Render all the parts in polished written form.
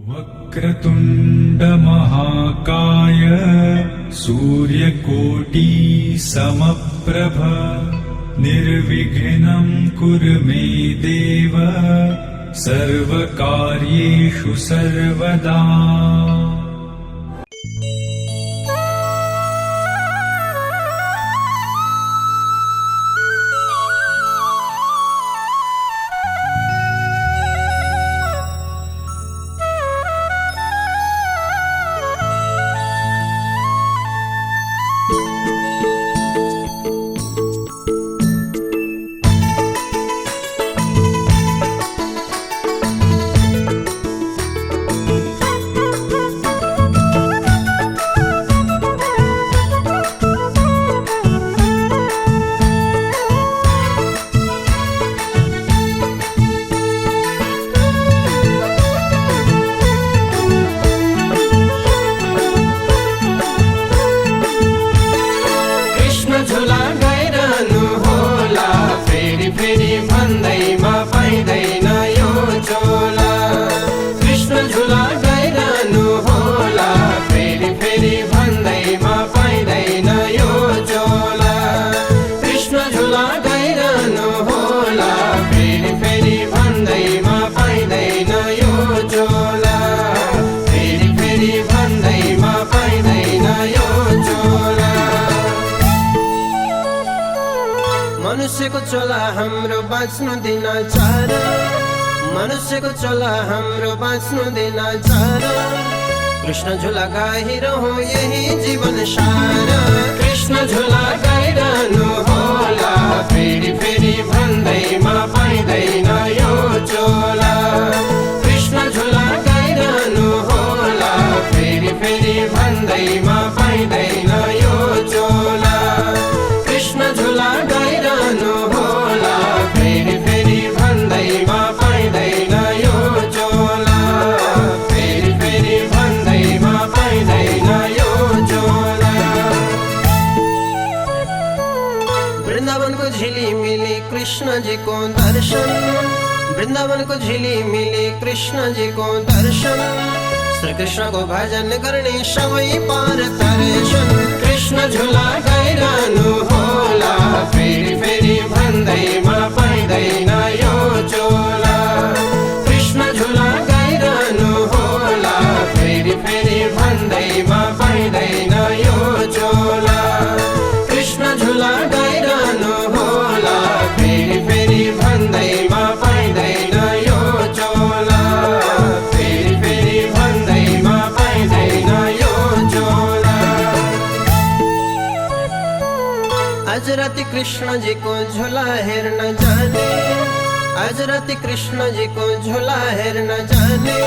वक्रतुण्ड महाकाय सूर्यकोटि समप्रभ निर्विघ्नं कुरु मे देव सर्वकार्येषु सर्वदा। मनुष्यको चोला हाम्रो बाँच्नु दिन चार, मनुष्यको चोला हाम्रो बाँच्नु दिन चार। कृष्ण झोला गाइरहँ यही जीवन सार, कृष्ण झोला गाइरहनु होला। फेरि फेरि भन्दैमा पाइँदैन यो चोला, कृष्ण झोला गाइरहनु होला। फेरि फेरि भन्दैमा पाइँदैन यो चोला, कृष्ण झोला गाइरहनु होला। फेरि फेरि भन्दैमा पाइँदैन यो चोला, फेरि फेरि भन्दैमा पाइँदैन यो चोला। वृन्दावनको झिलिमिली कृष्णजीको दर्शन, वृन्दावनको झिलिमिली कृष्णजीको दर्शन। श्री कृष्णको भजन गर्ने सबै पार तर्छन्, कृष्ण झोला गाइरहनु होला। फेरि फेरि भन्दैमा पाइँदैन यो चोला, कृष्ण झोला गाइरहनु होला। फेरि फेरि भन्दैमा पाइँदैन यो चोला, कृष्ण झोला गाइरहनु होला। फेरि फेरि भन्दैमा पाइँदैन यो चोला, फेरि फेरि भन्दैमा पाइँदैन यो चोला। आज राति कृष्णजीको झोला हेर्न जाने, आज राति कृष्णजीको झोला हेर्न जाने।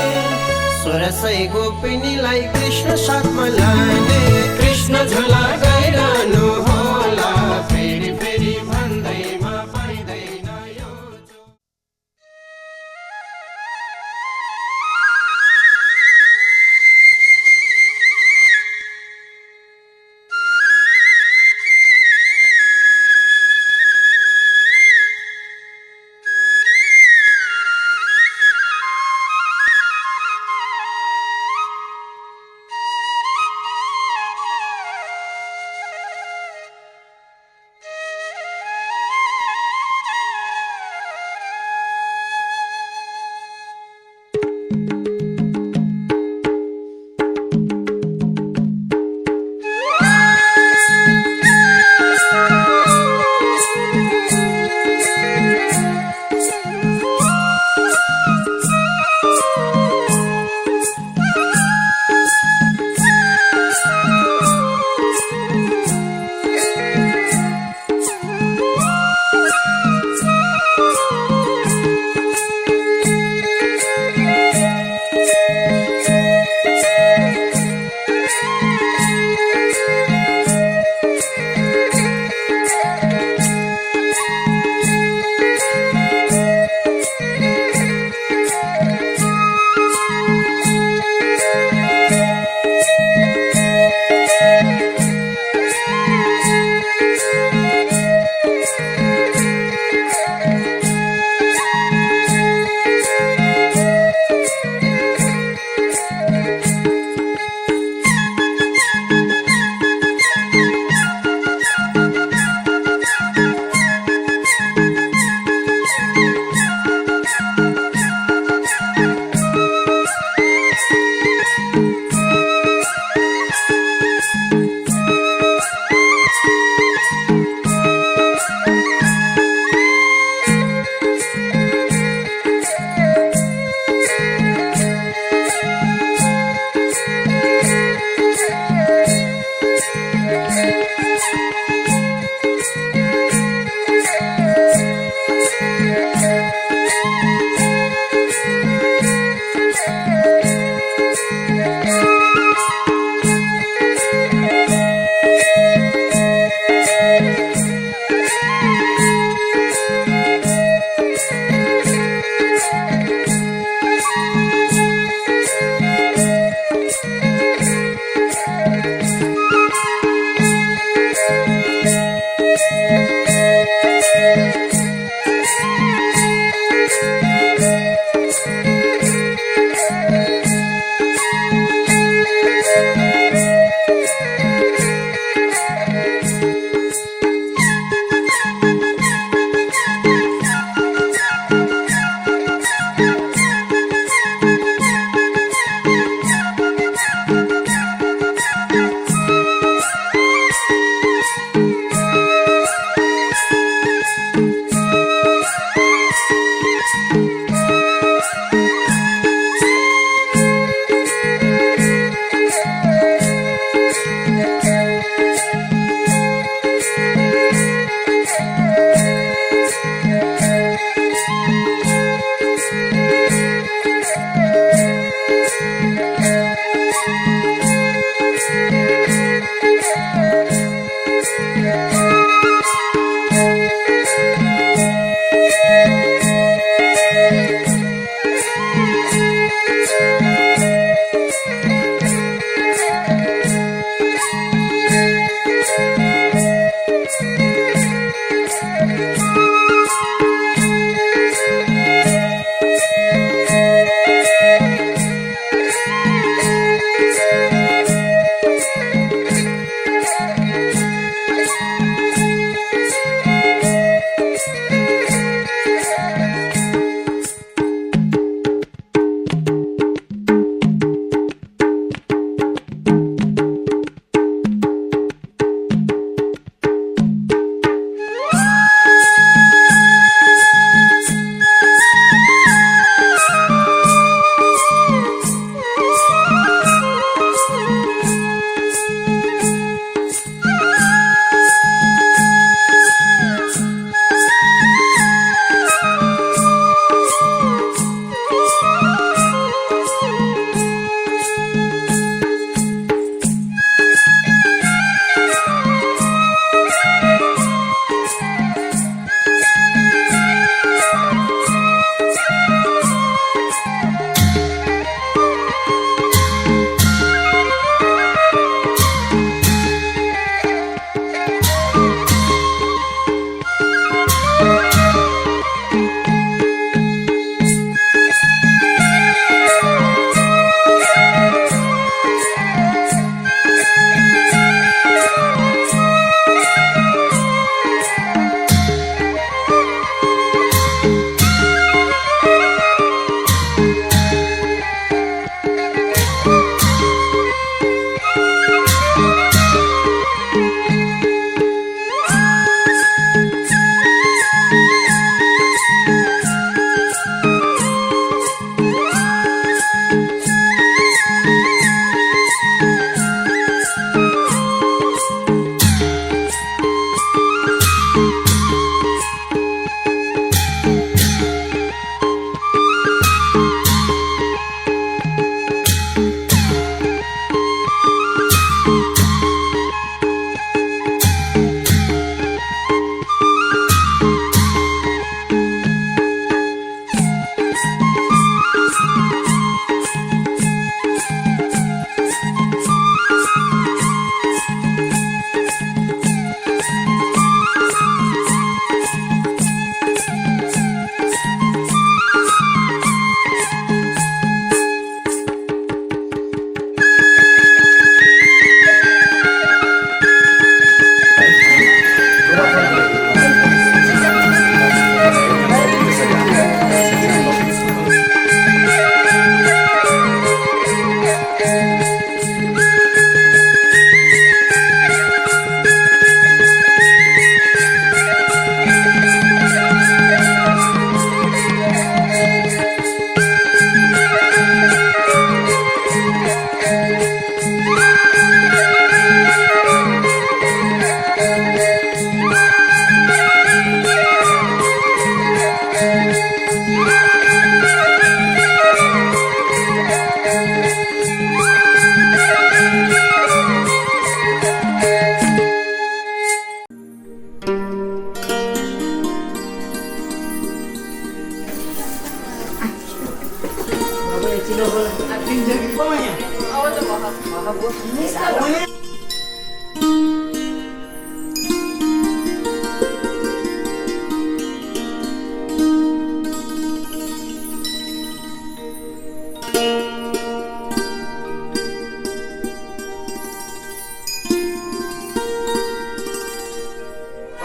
1600 गोपिनीलाई कृष्ण साथमा लाने, कृष्ण झोला गाइरहनु होला। फेरि फेरि भन्दैमा पाइँदैन यो चोला।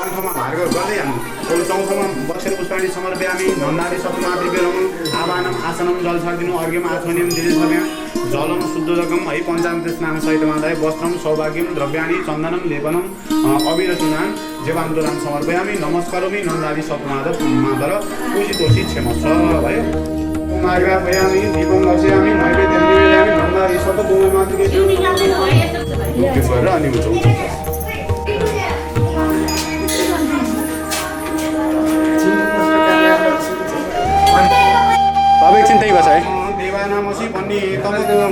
कण्ठमा भार्गव गर्दै हामी चौथोमा बसेर पुष्पाणी समर्पयामी नन्दारी सप्तमादिव्यरम आवानम आसनम जल छर्दिनु अर्घ्यम आचमनियम दिने समय जलम शुद्धोदकम है पञ्चामृत स्नान सहितमादाय वस्त्रम सौभाग्यम द्रव्याणि चन्दनम लेपनम अविरचुनान जेवान्तराम समर्पयामी नमस्करोमि नन्दारी सप्तमादर पूजितोषि क्षमस्व भयो मार्गापयामी दीपम दर्शयामी नैवेद्यम निवेदयामी नन्दारी सप्तमादिके गरेर अनि उचाउँछ अब एकछिन त्यही बस है देवानामसी भन्ने तपाईँको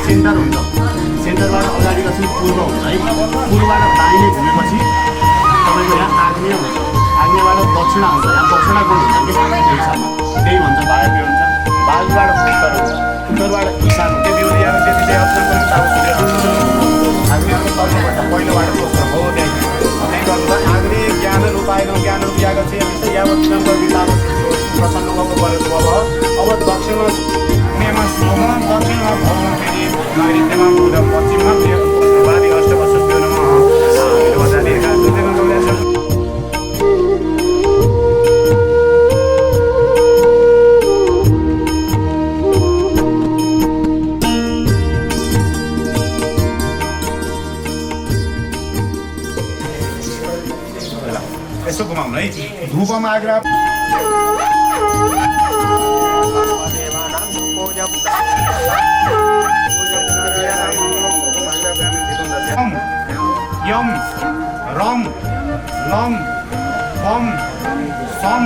सेन्टर हुन्छ सेन्टरबाट अगाडिको चाहिँ पूर्व हुन्छ है पूर्वबाट दाहिने घुमेपछि तपाईँको यहाँ आग्नेय हुन्छ आग्नेयबाट दक्षिणा हुन्छ यहाँ दक्षिणा कोण हुन्छ त्यही भन्छ वायव्य हुन्छ वायव्यबाट उत्तर हुन्छ उत्तरबाट ईशान हुन्छ बेहुलियाहरू त्यति चाहिँ आग्नेयको तर्फबाट पहिलोबाट दोस्रो हो त्यहीँ गर्दा आग्नेय ज्ञान रूपायन ज्ञान रूपियाको चाहिँ यावत प्रसन्न गरेको अब दक्षिणमा दक्षिणमा भवन फेरि नैऋत्यमा बुध पश्चिममा वादी अष्टवशुभ्यो नमः यसो घुमाउनु है धूपमा आग्रा यम रम लम पम सम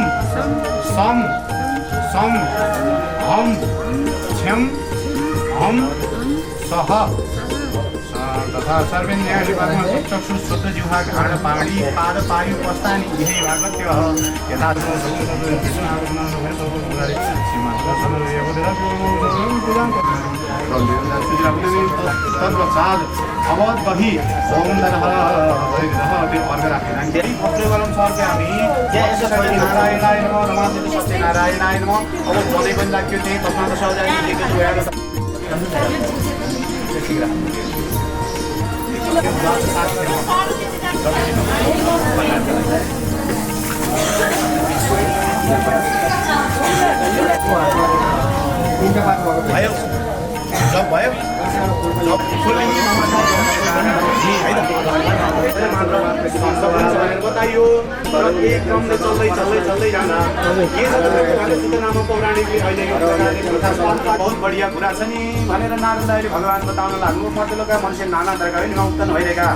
सम सम हम छम हम सह तथा सर्वेन्द्रियाणि चक्षु श्रोत्र जिह्वा घाड पाणी पाद पायु पस्तानि इहे भागवत्यः यथा तत्पश्चात अवध बही सौन्दर्य त्यो अर्घ राखेर धेरै भक्ति गरौँ सर हामी नारायणाय नमः नमामि सत्यनारायणाय नमः अब जनै पनि लाग्यो त्यही तस्मात् सौजाय भयो जब भयो बताइयो तर एक क्रमले चल्दै जाँदा के छ सूचनामा पौराणिकले अहिले बहुत बढिया कुरा छ नि भनेर नारद दाइले भगवान बताउन लाग्नु मध्यलोका मनुष्य नाना प्रकारले नमुक्त भइरहेका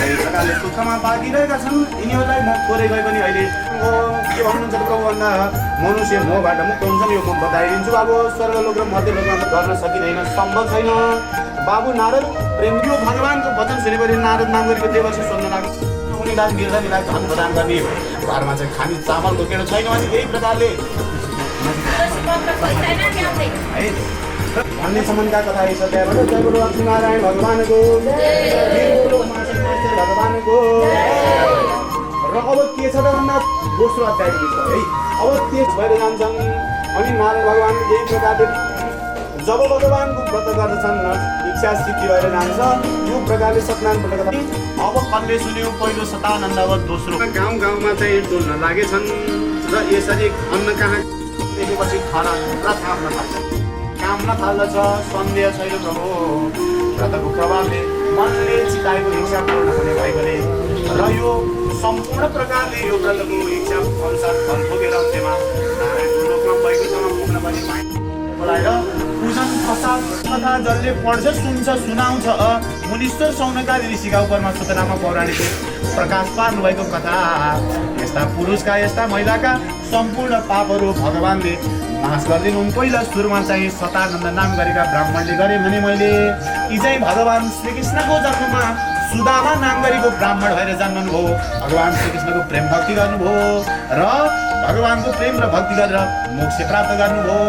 यही प्रकारले दुःखमा बाँकिरहेका छन् यिनीहरूलाई म थोरै गए पनि अहिले के भन्नुहुन्छ भन्दा मनुष्य मबाट मुक्त हुन्छन् यो म बताइदिन्छु अब स्वर्गलोक र मध्यलोकमा गर्न सकिँदैन सम्भव छैन बाबु नारद प्रेम यो भगवानको वचन सुनेपछि नारद नाम गरेको देवर्षि सोध्न लाग्यो उनीलाई गिर्जानीलाई धन प्रदान गर्ने घरमा चाहिँ खाने चामल बोकेर छैन भने यही प्रकारले भन्ने सम्बन्धका कथा यही छ त्यहाँबाट जय गुरु लक्ष्मीनारायण भगवानको भगवानको र अब के छ त भन्दा दोस्रो अध्यायको विषय है अब तेज भएर जान्छन् अनि नारायण भगवान यही प्रकारले जब भगवानको व्रत गर्दछन् इच्छा सिद्धि भएर जान्छ यो प्रकारले सत्यनारायण व्रत अब कसले सुन्यो पहिलो सतानन्द अब दोस्रो गाउँमा चाहिँ डोल्न लागेछन् र यसरी अन्न कहाँ देखेपछि खाना र काम्न थाल्दछ सन्देह छैन प्रभु व्रतको प्रभावले मनले चिताएको इच्छा पूर्ण हुने भएकोले र यो सम्पूर्ण प्रकारले यो व्रतको इच्छा अनुसार फल भोगेर अन्त्यमा नारायणको लोकमा भएकोसँग पुग्न पनि बोलाएर पूजन प्रसाद कथा जसले पढ्छ सुन्छ सुनाउँछ मुनीश्वर सौनकादि ऋषिका उपरमा सूचनामा पौराणिकले प्रकाश पार्नुभएको कथा यस्ता पुरुषका यस्ता महिलाका सम्पूर्ण पापहरू भगवानले नाश गरिदिनु पहिला सुरुमा चाहिँ सतानन्द नाम गरेका ब्राह्मणले गरे भने मैले यी चाहिँ भगवान श्रीकृष्णको जन्ममा सुदामा नाम गरेको ब्राह्मण भएर जन्मनुभयो भगवान श्रीकृष्णको प्रेम भक्ति गर्नुभयो र भगवानको प्रेम र भक्ति गरेर मोक्ष प्राप्त गर्नुभयो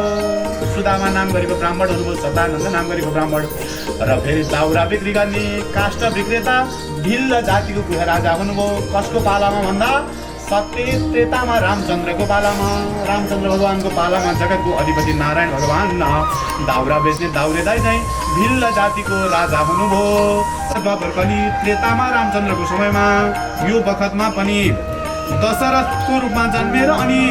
सुदामा नाम गरेको ब्राह्मण हुनुभयो सतानन्द नाम गरेको ब्राह्मण र फेरि दाउरा बिक्री गर्ने काष्ठ विक्रेता भिल्ल जातिको कुहा राजा हुनुभयो कसको पालामा भन्दा सत्य त्रेतामा रामचन्द्रको पालामा रामचन्द्र भगवानको पालामा जगतको अधिपति नारायण भगवान दाउरा बेच्ने दाउरेदाई चाहिँ भिल्ल जातिको राजा हुनुभयो पनि त्रेतामा रामचन्द्रको समयमा यो बखतमा पनि दशरथको रूपमा जन्मेर अनि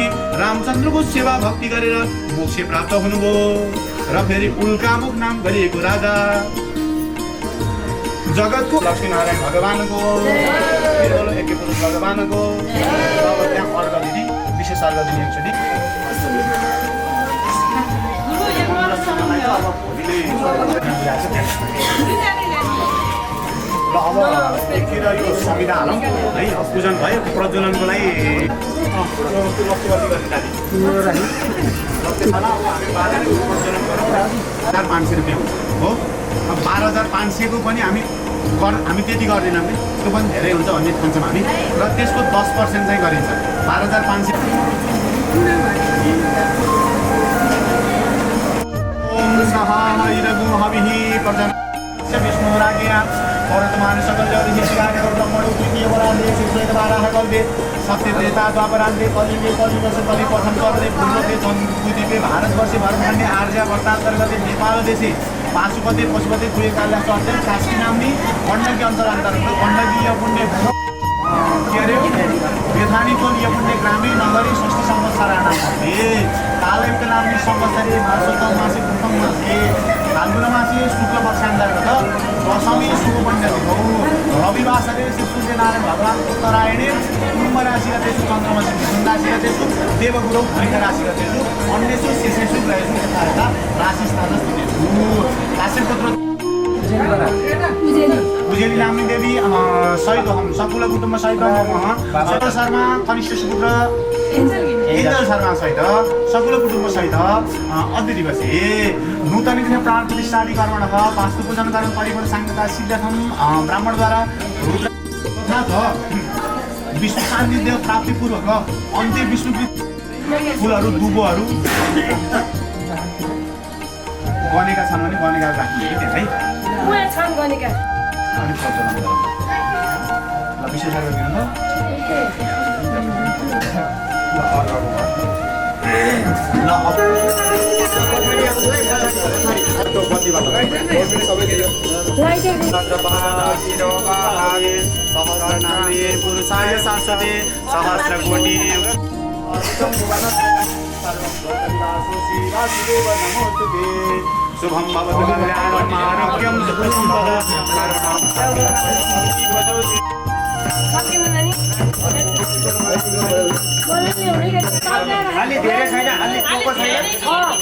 रामचन्द्रको सेवा भक्ति गरेर मोक्ष प्राप्त हुनुभयो र फेरि उल्कामुख नाम गरिएको राजा जगतको लक्ष्मीनारायण भगवानको एकै पुरुष भगवानको अब त्यहाँ अर्घ दिदी विशेष अर्घ दिने एकचोटि र अब एकतिर यो संविधा हालौँ है पूजन भयो प्रज्वलनको लागि ₹12,500 हो 12,500 पनि हामी त्यति गर्दैनौँ कि त्यो पनि धेरै हुन्छ भन्ने ठान्छौँ हामी र त्यसको 10% चाहिँ गरिन्छ 12,500 ओम सहायरगु हविहि प्रजन विष्णु राज्ञा वर्तमान सकल ऋषिगान ब्रह्मणो द्वितीय वरान्ते श्वेत बाराह कल्पे सत्य त्रेता द्वापरान्ते कलियुगे कलिवर्ष कलि पठन गर्ने पूर्वते जन्मद्वीपे भारतवर्षे भरखण्डे आर्या वर्तान्तर्गते नेपाल देशे पाशुपति पशुपति कुयकाल्या चर्चन कास्की नाम्नी गण्डकी अन्तर्गत गण्डकीय पुण्य के अरे वेधानी कोलीय पुण्य ग्रामीण नगरी षष्ठ संवत्सराणां मध्ये कालयुक्त नाम्नी संवत्सरे मासोत्तम मासे प्रथम मासे फाल्गुन मासे शुक्ल पक्षान्तर्गत दशमी शुभ पुण्यतिथौ रविवासरे श्री सूर्यनारायण भगवान उत्तरायणे कुम्भ राशिगतेषु चन्द्रमसि मिथुन राशिगतेषु देवगुरौ वृष राशिगतेषु अन्येषु शेषेषु ग्रहेषु यथा यथा राशिस्थानस्थितेषु काश्यपपुत्र पूजेली नाम्नी देवी सहित हम सकुल कुटुम्ब सहित मम शर्मा कनिष्ठ सुपुत्र इन्द्र शर्मा सहित सकल कुटुम्ब सहित अद्य दिवसे नूतन प्राण प्रतिष्ठादि कर्मणः वास्तु पूजन कर्म परिवार साङ्गता सिद्धर्थम ब्राह्मणद्वारा तथा च विष्णु सान्निध्य प्राप्तिपूर्वक अन्त्य विष्णु फुलहरू दुबोहरू गनेका छन् भने गनेका राखिने कि त्यहाँ है छन् गनेका अलिक प्रचलन गरौँ ल विशेष गरेर दिनु सहस्रनामे पुरुषाय शाश्वते सहस्रकोटि शुभम भवतु कल्याणम् आरोग्यं अलि धेरै छैन अलि पोको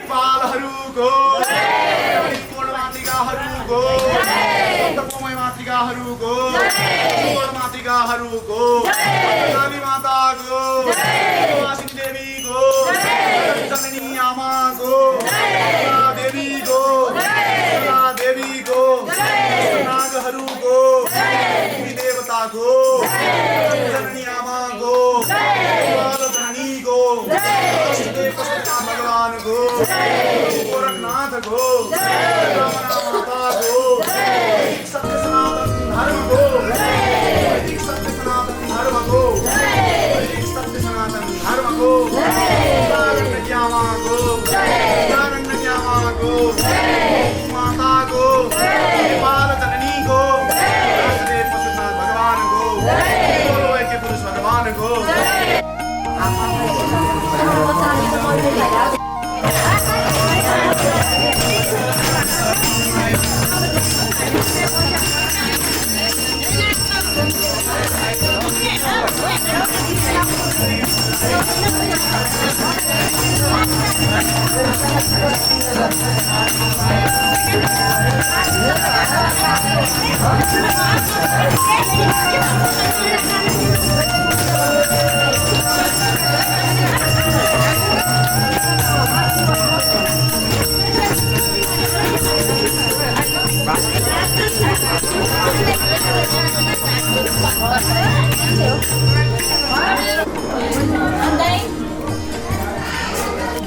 पालहरूको पूर्णमातृकाहरूको मातृकाहरूको मातृकाहरूको काली माताको वासिनी देवीको जननी आमाको देवीको देवीको नागहरूको देवताको जननी आमाको धनीको भगवानको गोरखनाथको माताको सत्य सनातन धर्मको सत्य सनातन धर्मको सत्य सनातन धर्मको ज्ञामाको ज्ञामाको माताको नेपाल जननीको पशुनाथ भगवानको ऐक्य पुरुष भगवानको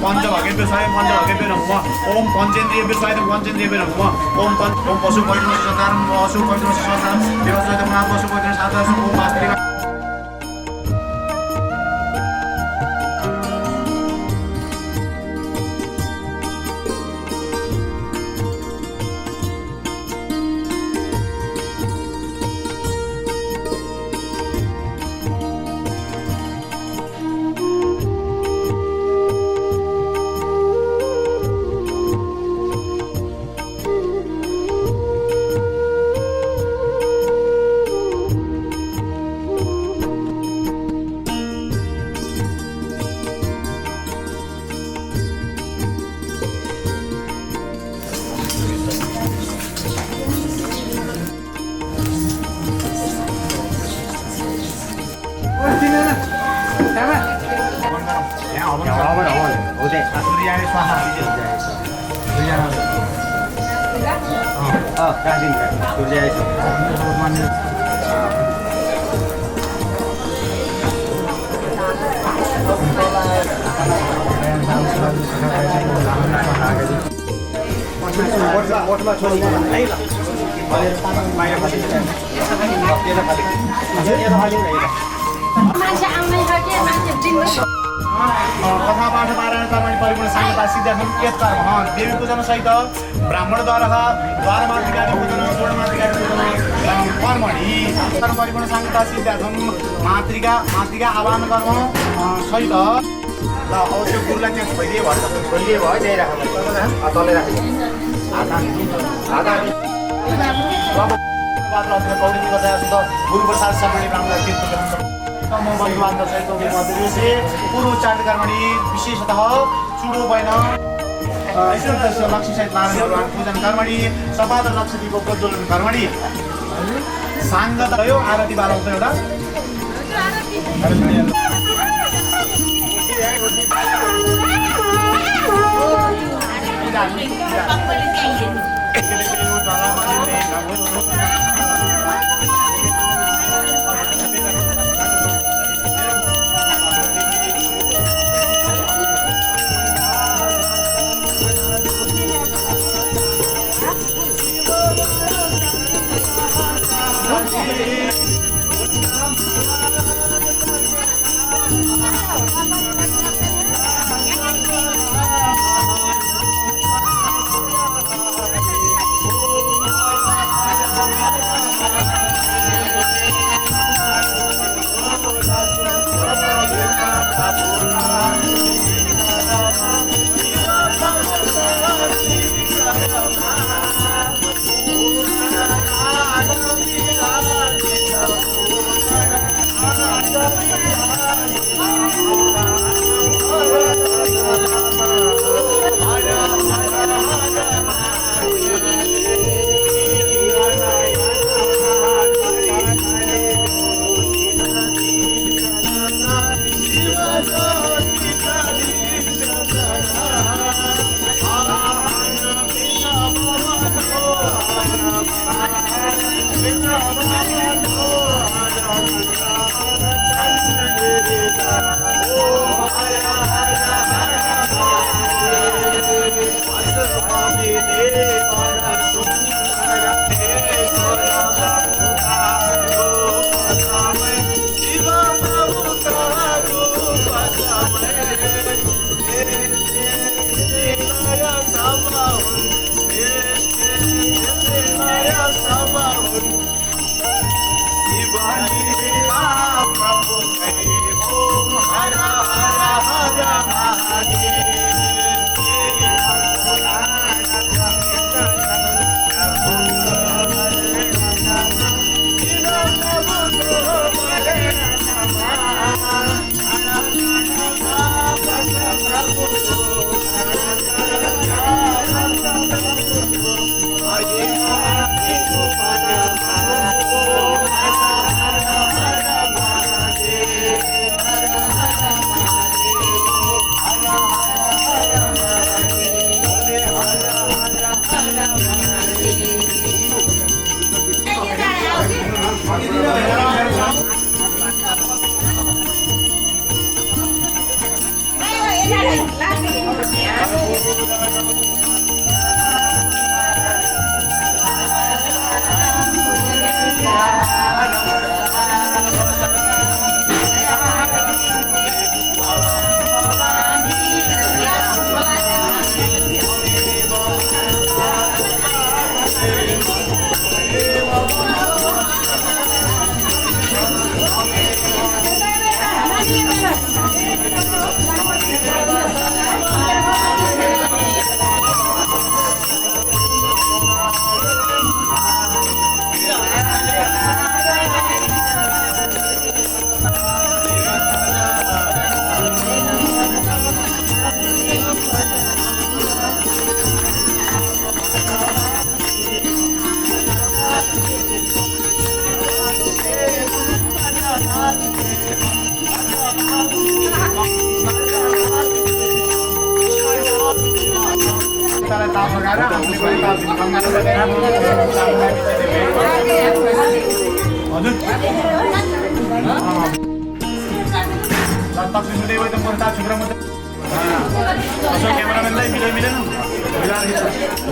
पंचभगेभ्यो स्वयं पंचभगेभ्यो नमः ओम पंचेन्द्रियेभ्यो स्वयं पंचेन्द्रियेभ्यो नमः ओम पशु पवित्र सदारं पशु पवित्र सदारं देवस्वयं महापशु पवित्र सदारं ओम मातृका सूर्याय स्वाहा सूर्याय कथा पाठ पारायण कर्मणि परिपूर्ण साङ्गता सिद्धार्थं यत् कर्म देवी पूजन सहित ब्राह्मणद्वारा द्वारमातृकादि पूजन पूर्णमातृकादि पूजन कर्मणि कर्म परिपूर्ण साङ्गता सिद्धार्थं मातृका आह्वान कर्म सहित ल अवश्य गुरुलाई चाहिँ भइदिए भयो भइदिए भयो त्यही राख्नु तलै राख्नु आधा पौडी गर्दा गुरु प्रसाद शर्मणि ब्राह्मण पूर्वोच्चारण कर्मणि विशेषतः चुडो बैन लक्ष्मी सहित नारायण भगवान पूजन कर्मणि सपाद लक्ष्मीको प्रज्वलन कर्मणि साङ्गत भयो आरती बाह्रौँ एउटा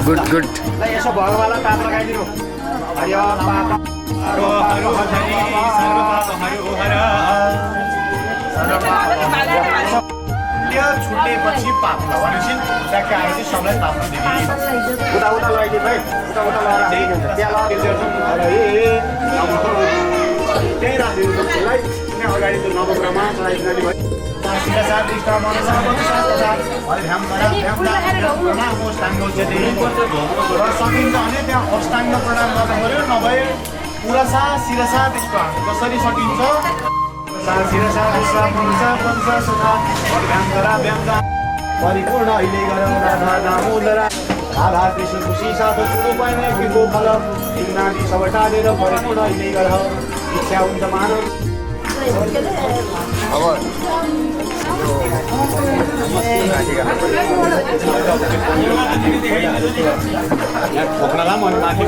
गुड गुड यसो भगवान्लाई ताप लगाइदिनु हरियो पाप हरो हरो हरि सर्वपाप हरो हर यो छुटेपछि पाप भनेपछि ट्याक्कै आएपछि सबलाई पाप दिने उता उता लगाइदिनु है उता उता लगाएर त्यहाँ लगाइदिनु त्यही राखिदिनु त्यसलाई त्यहाँ अगाडि त्यो नवग्रहमा चढाइदिनु भयो सकिन्छ भने त्यहाँ अष्टाङ्ग प्रणाम गर्नु पऱ्यो नभए पुरसा शिरसा त्यस्तो जसरी सकिन्छ शिरसा परिपूर्ण अहिले गरौँ राधा दामोदरा राधा कृष्ण खुसी साथ सुन्नु पाएन कि गोपाल इत्यादि सबै टालेर परिपूर्ण अहिले गरौँ इच्छा हुन्छ मानव ठोक्नलाई मन माथि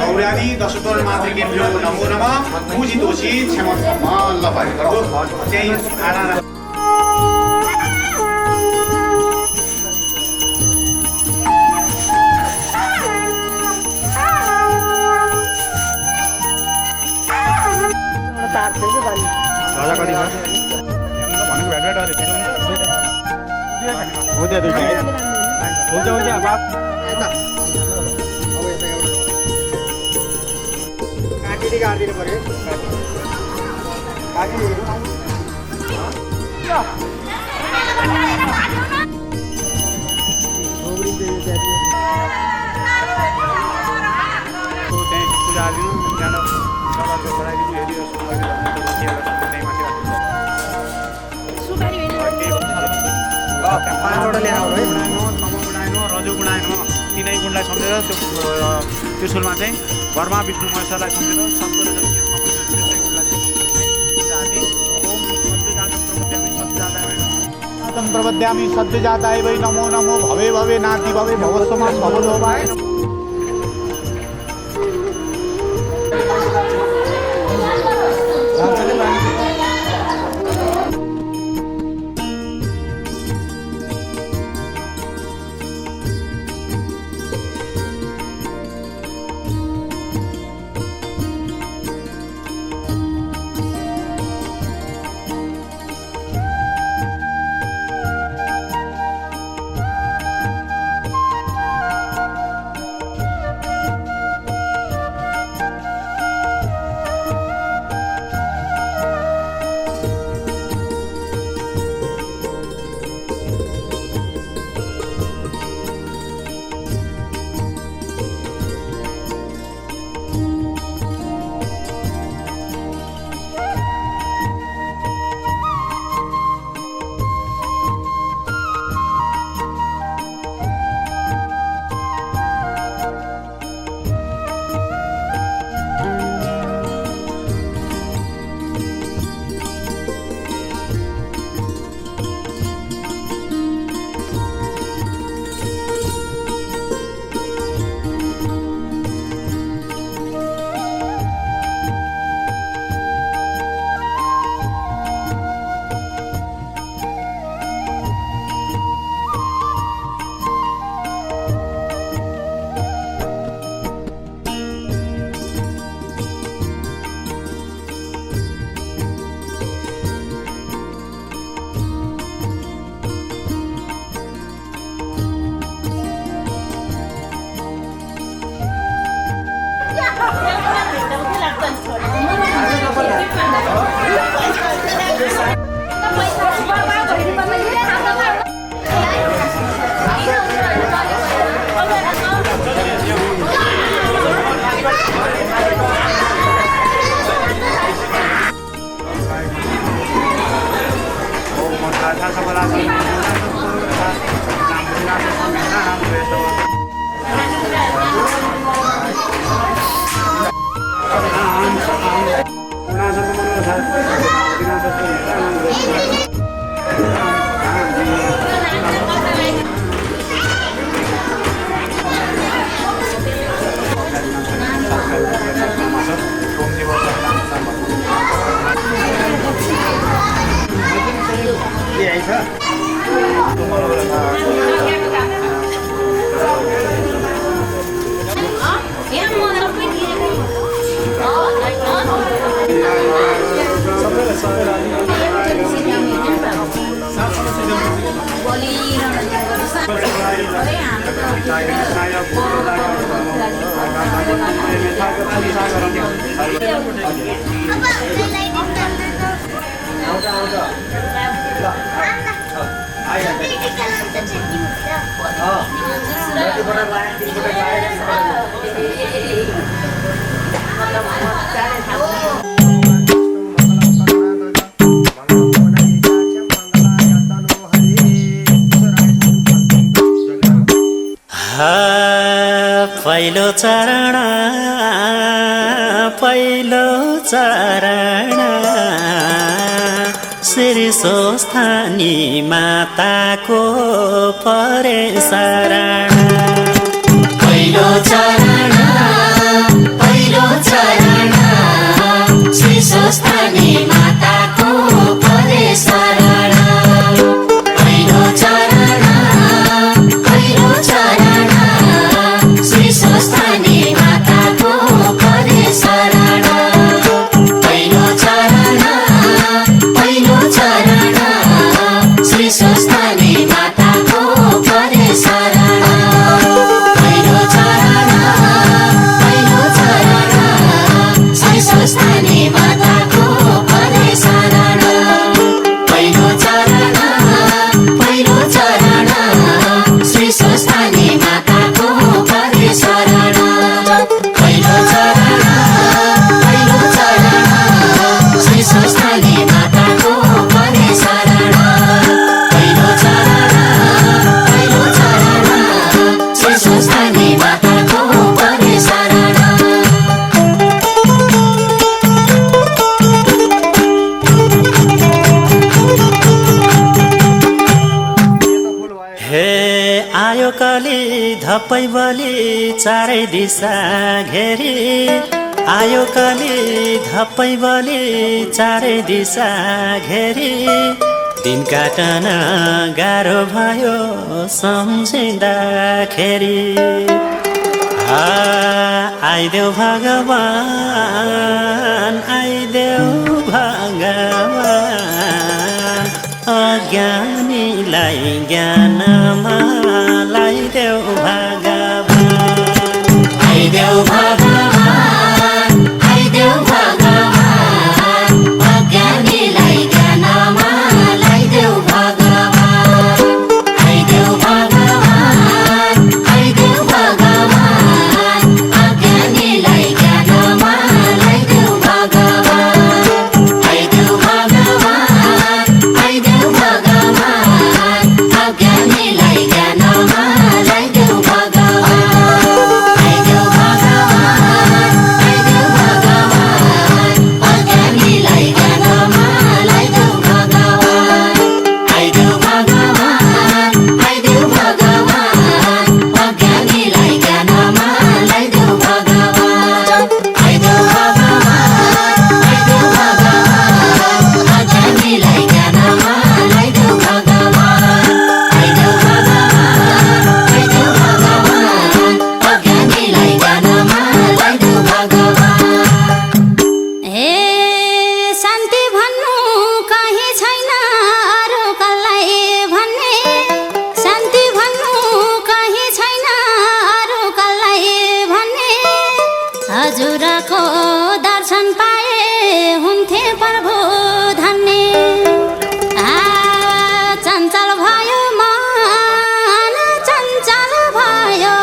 गौरानी दशतोर मातृकेभ्यो नमो नमः पूजितोषी क्षमस्वमा ल भएको त्यही आना राजा कति छ भनेको भेट अरे हो त्यो दुईटा हुन्छ हुन्छ काटिदिनु पर्यो पूजा दिनु पाँचवटा लिएर आउनु है थमो गुडाएन रजो गुडाएन तिनै गुणलाई सम्झेर त्यो त्रिशुलमा चाहिँ घरमा विष्णु महेश्वरलाई सम्झेर सन्तोष प्रपद्यामि सद्यजाताय वै नमो नमो भवे भवे नाति भवे भवस्वमां भवदोभाय पहिलो चरण श्री स्वस्थानी माताको परे शरण पहिलो चरण श्री स्वस्थानी माताको परे शरण पहिलो चरण श्री स्वस्थानी माताको परे शरण पहिलो चरण श्री स्वस्थानी माताको परे शरण पहिलो चरण श्री स्वस्थानी माताको परे शरण पहिलो चरण श्री स्वस्थानी माताको परे शरण पहिलो चरण श्री स्वस्थानी माताको परे शरण पहिलो चरण श्री स्वस्थानी माताको परे शरण धप्पै बलि चारै दिशा घेरी आयो कली धप्पै बलि चारै दिशा घेरी दिन काटन गाह्रो भयो सम्झिँदाखेरि आइदेऊ भगवान आइदेऊ भगवान अज्ञानीलाई ज्ञानमा लाइदेऊ भगवान आइदेऊ भगवान आइदेऊ भगवान अज्ञानीलाई ज्ञानमा लाइदेऊ भगवान आइदेऊ भगवान आइदेऊ भगवान अज्ञानीलाई ज्ञानमा लाइदेऊ भगवान आइदेऊ भगवान आइदेऊ भगवान अज्ञानीलाई ज्ञानमा लाइदेऊ भगवान आइदेऊ भगवान आइदेऊ भगवान अज्ञानीलाई ज्ञानमा लाइदेऊ भगवान आइदेऊ भगवान आइदेऊ भगवान अज्ञानीलाई ज्ञानमा लाइदेऊ भगवान आइदेऊ भगवान आइदेऊ भगवान अज्ञानीलाई ज्ञानमा लाइदेऊ भगवान आइदेऊ भगवान आइदेऊ भगवान अज्ञानीलाई ज्ञानमा लाइदेऊ भगवान हे शान्ति भन्नु कहीँ छैन अरू कसलाई भन्ने शान्ति भन्नु कहीँ छैन अरू कसलाई भन्ने हजुरको दर्शन पाए हुन्थे प्रभु धन्य चञ्चल भयो मन चञ्चल भयो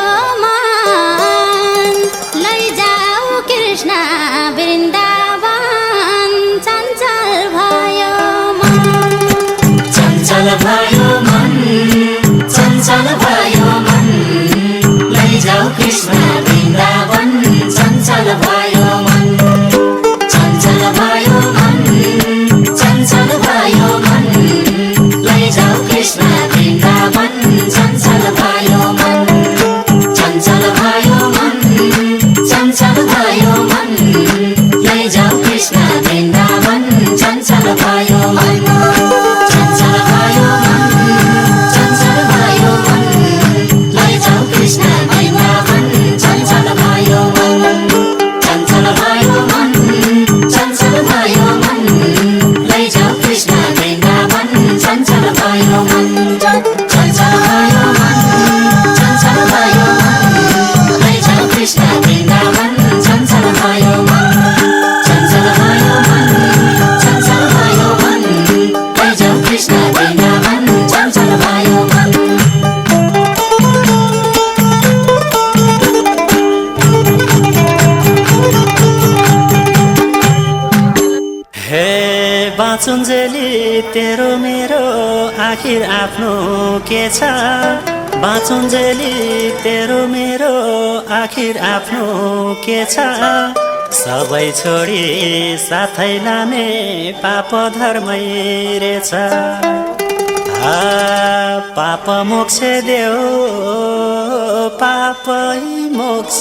मन लैजाऊ कृष्ण वृन्दावन चञ्चल भयो मन चञ्चल भयो मन चञ्चल भयो मन लैजाऊ कृष्ण वृन्दावन चञ्चल भयो मन चञ्चल भयो मन चञ्चल भयो मन लैजाऊ कृष्ण वृन्दावन चञ्चल भयो मन चञ्चल भयो मन चञ्चल भयो मन लैजाऊ कृष्ण वृन्दावन चञ्चल भयो मन चञ्चल भयो मन चञ्चल भयो मन लैजाऊ कृष्ण वृन्दावन चञ्चल भयो मन चञ्चल भयो मन चञ्चल भयो मन लैजाऊ कृष्ण वृन्दावन चञ्चल भयो मन चञ्चल भयो मन चञ्चल भयो मन लैजाऊ कृष्ण वृन्दावन चञ्चल भयो मन चञ्चल भयो मन चञ्चल भयो मन लैजाऊ कृष्ण वृन्दावन चञ्चल भयो मन हे बाँचुन्जेली तेरो मेरो आखिर आफ्नो के छ बाँचुन्जेली तेरो मेरो आखिर आफ्नो के छ सबै छोडी साथै लाने पाप धर्मै रहेछ पाप मोक्ष देऊ पापै मोक्ष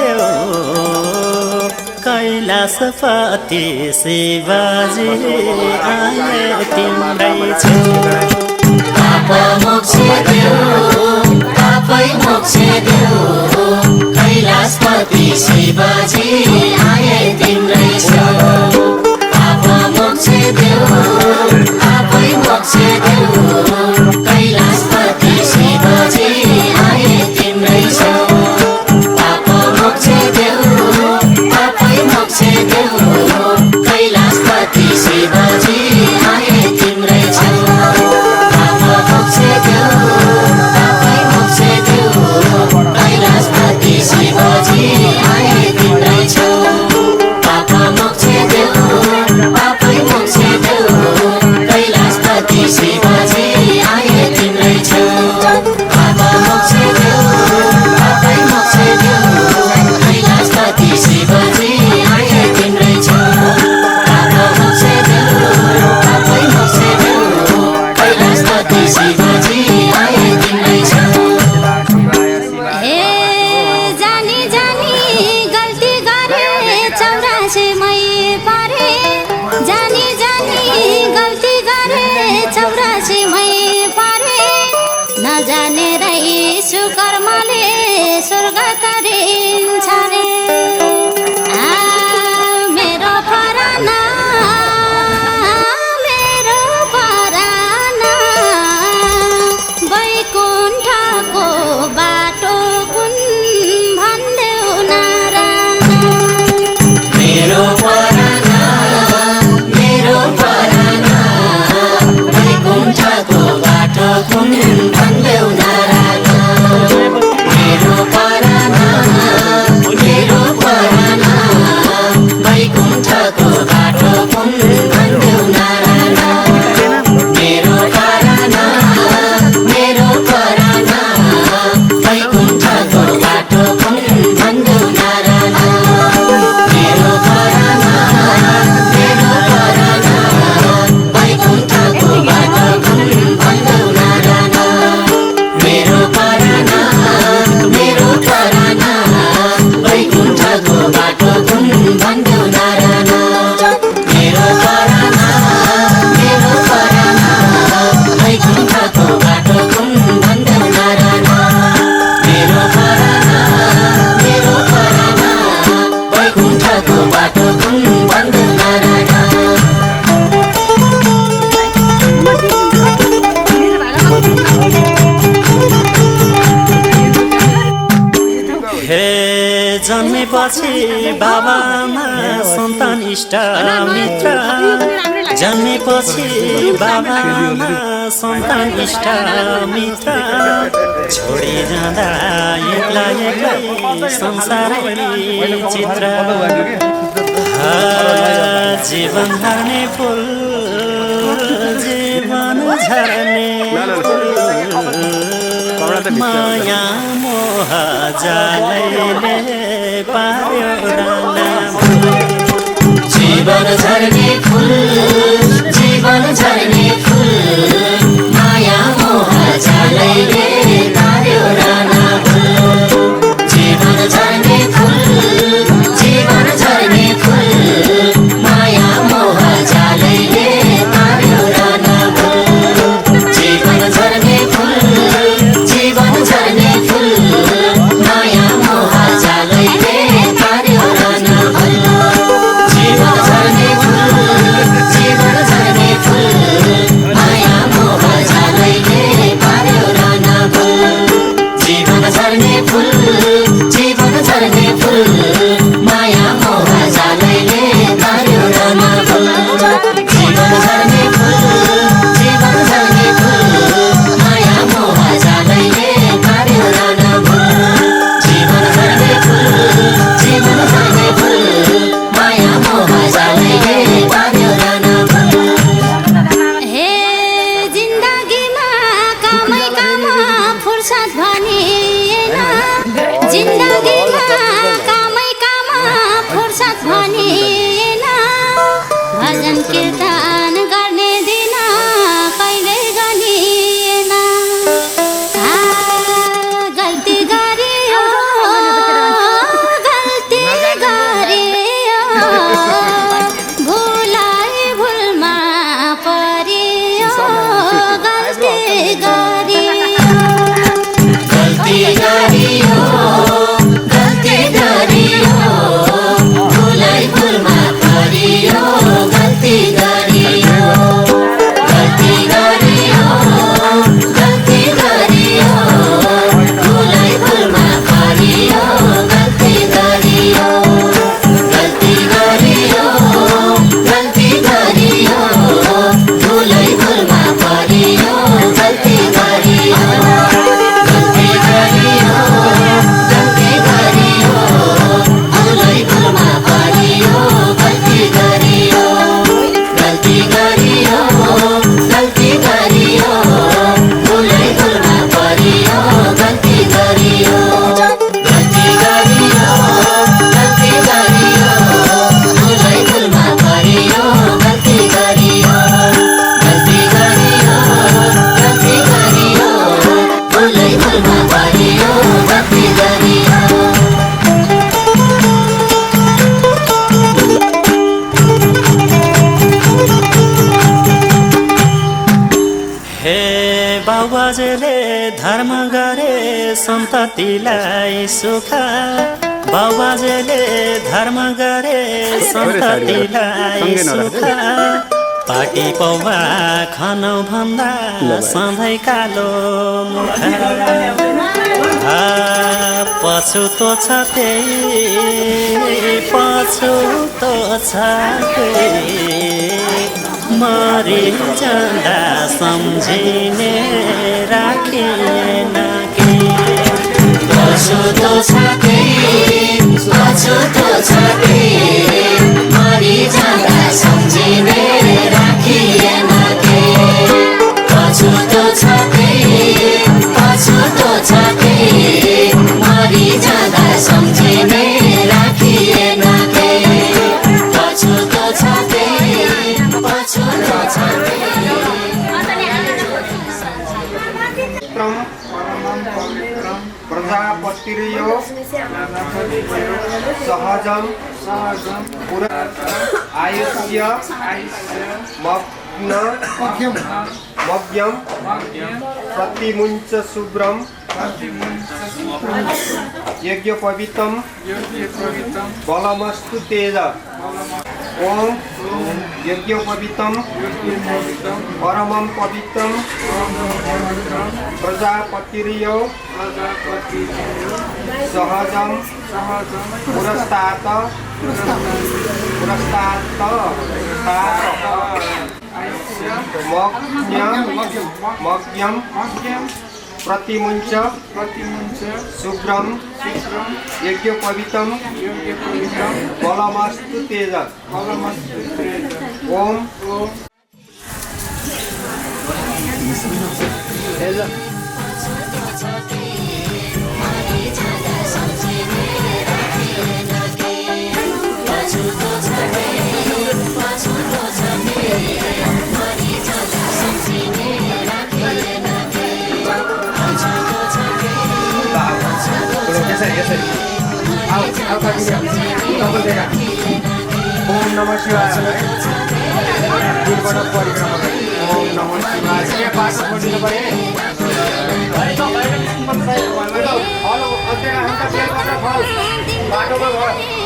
देऊ कैलाशपति शिवजी आए तिम्रै छेउ पाप मोक्ष देऊ पापै मोक्ष देऊ कैलाशपति शिवजी आए तिम्रै छेउ पाप मोक्ष देऊ पापै मोक्ष देऊ कैलाशपति शिवजी आए तिम्रै छेउ पाप मोक्ष देऊ पापै मोक्ष देऊ कैलाशपति शिवजी आए तिम्रै छेउ पाप मोक्ष देऊ पापै मोक्ष देऊ कैलाशपति शिवजी आए तिम्रै छेउ पाप जन्मेपछि बाबामा सन्तान इष्ट मित्र जन्मेपछि बाबामा सन्तान इष्ट मित्र छोडी जाँदा एक्ला एक्लै संसारै चित्र जीवन झर्ने फुल जीवन झर्ने माया मोह जालैले पार्यो जीवन झर्ने फुल जीवन झर्ने फुल माया मोह जालैले पार्यो राना जीवन झर्ने फुल जीवन झर्ने फुल माया मोह जालैले पार्यो राना जीवन झर्ने फुल जीवन झर्ने फुल माया मोह जालैले पार्यो राना जीवन झर्ने फुल जीवन झर्ने फुल माया मोह जालैले पार्यो राना जीवन झर्ने फुल जीवन झर्ने फुल माया मोह जालैले पार्यो राना जीवन झर्ने फुल जीवन झर्ने फुल माया मोह जालैले पार्यो राना जीवन झर्ने फुल जीवन झर्ने फुल माया मोह जालैले पार्यो राना हे जिन्दगीमा कामै काम फुर्सद भनिएन जिन्दगीमा कामै काम फुर्सद भनिएन भजन कीर्तन गर्ने दिन कहिल्यै गनिएन गल्ती गरियो गल्ती गरियो भुलाइ भुलमा परियो गल्ती गरियो गल्ती गरियो गल्ती गरियो भुलाइ भुलमा परियो गल्ती गरियो गल्ती गरियो गल्ती गरियो भुलाइ भुलमा परियो गल्ती गरियो गल्ती गरियो गल्ती गरियो भुलाइ भुलमा परियो गल्ती गरियो गल्ती गरियो गल्ती गरियो भुलाइ भुलमा परियो गल्ती गरियो गल्ती गरियो गल्ती गरियो भुलाइ भुलमा परियो गल्ती गरियो गल्ती गरियो गल्ती गरियो भुलाइ भुलमा परियो गल्ती गरियो गल्ती गरियो गल्ती गरियो भुलाइ भुलमा परियो गल्ती गरियो हे बाबुबाजेले धर्म गरे सन्ततिलाई सुख बाबुबाजेले धर्म गरे सन्ततिलाई सुख पाटी पौवा खानौ भन्दा सधैँ कालो मुख पछुतो छ त्यही पछुतो छ मरि जाँदा सम्झिने राखिएन के पछुतो छ पछुतो छ मरि जाँदा सम्झिने राखिएन के पछुतो छ पछुतो छ मरि जाँदा सम्झिने राखिएन के पछुतो छ पछुतो छ प्रजापतिर्यो सहजम पुरा आयुष्य मग्यम प्रतिमुञ्च शुभ्रम यज्ञ पवित्रम बलमस्तु तेज ओम यज्ञोपवीतम परमं पवित्रम प्रजापतिर्यो सहजं पुरस्तात् मग्यं प्रतिमुञ्च शुभ्रं यज्ञोपवीतं बलमस्तु तेजत् ओम ओम नमः शिवाय दुर्बाट परिक्रमा ओम नमः शिवाय के बाटो खोज्नु परे हेलो अझै हामी त बेलबाट फल बाटोमा भयो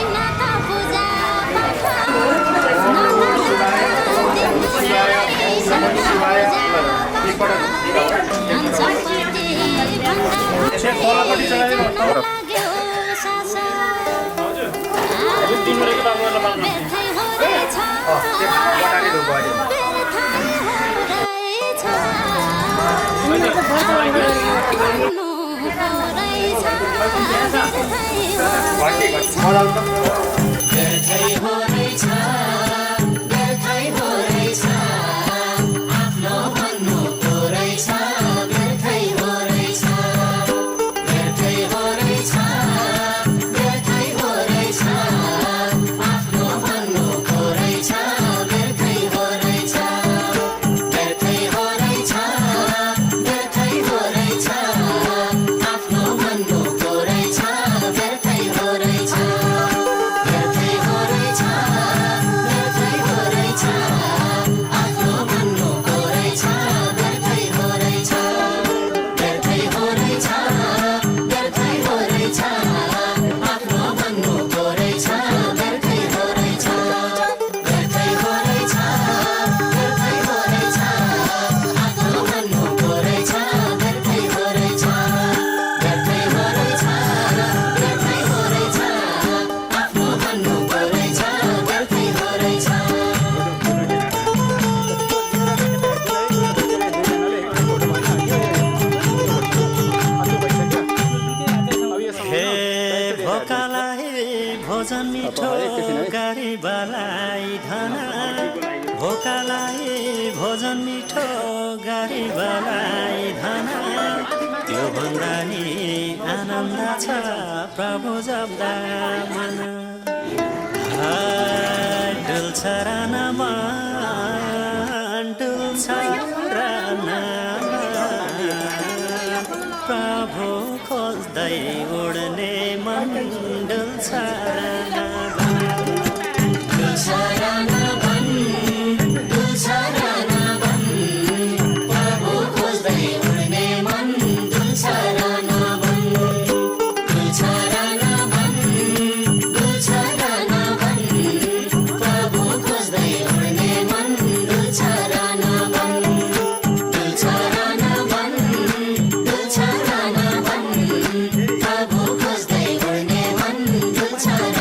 भोजन मिठो गरीबलाई धना भोकालाई भोजन मिठो गरीबलाई धना त्यो भन्दा नि आनन्द छ प्रभु जप्दा मन डुल्छ रानामा डुल्छ रानामा प्रभु खोज्दै उड्ने मन डुल्छ रानामा डुल्छ रानावन डुल्छ रानावन प्रभु खोज्दै उड्ने मन डुल्छ रानावन डुल्छ रानावन डुल्छ रानावन प्रभु खोज्दै उड्ने मन डुल्छ रानावन डुल्छ रानावन डुल्छ रानावन प्रभु खोज्दै उड्ने मन डुल्छ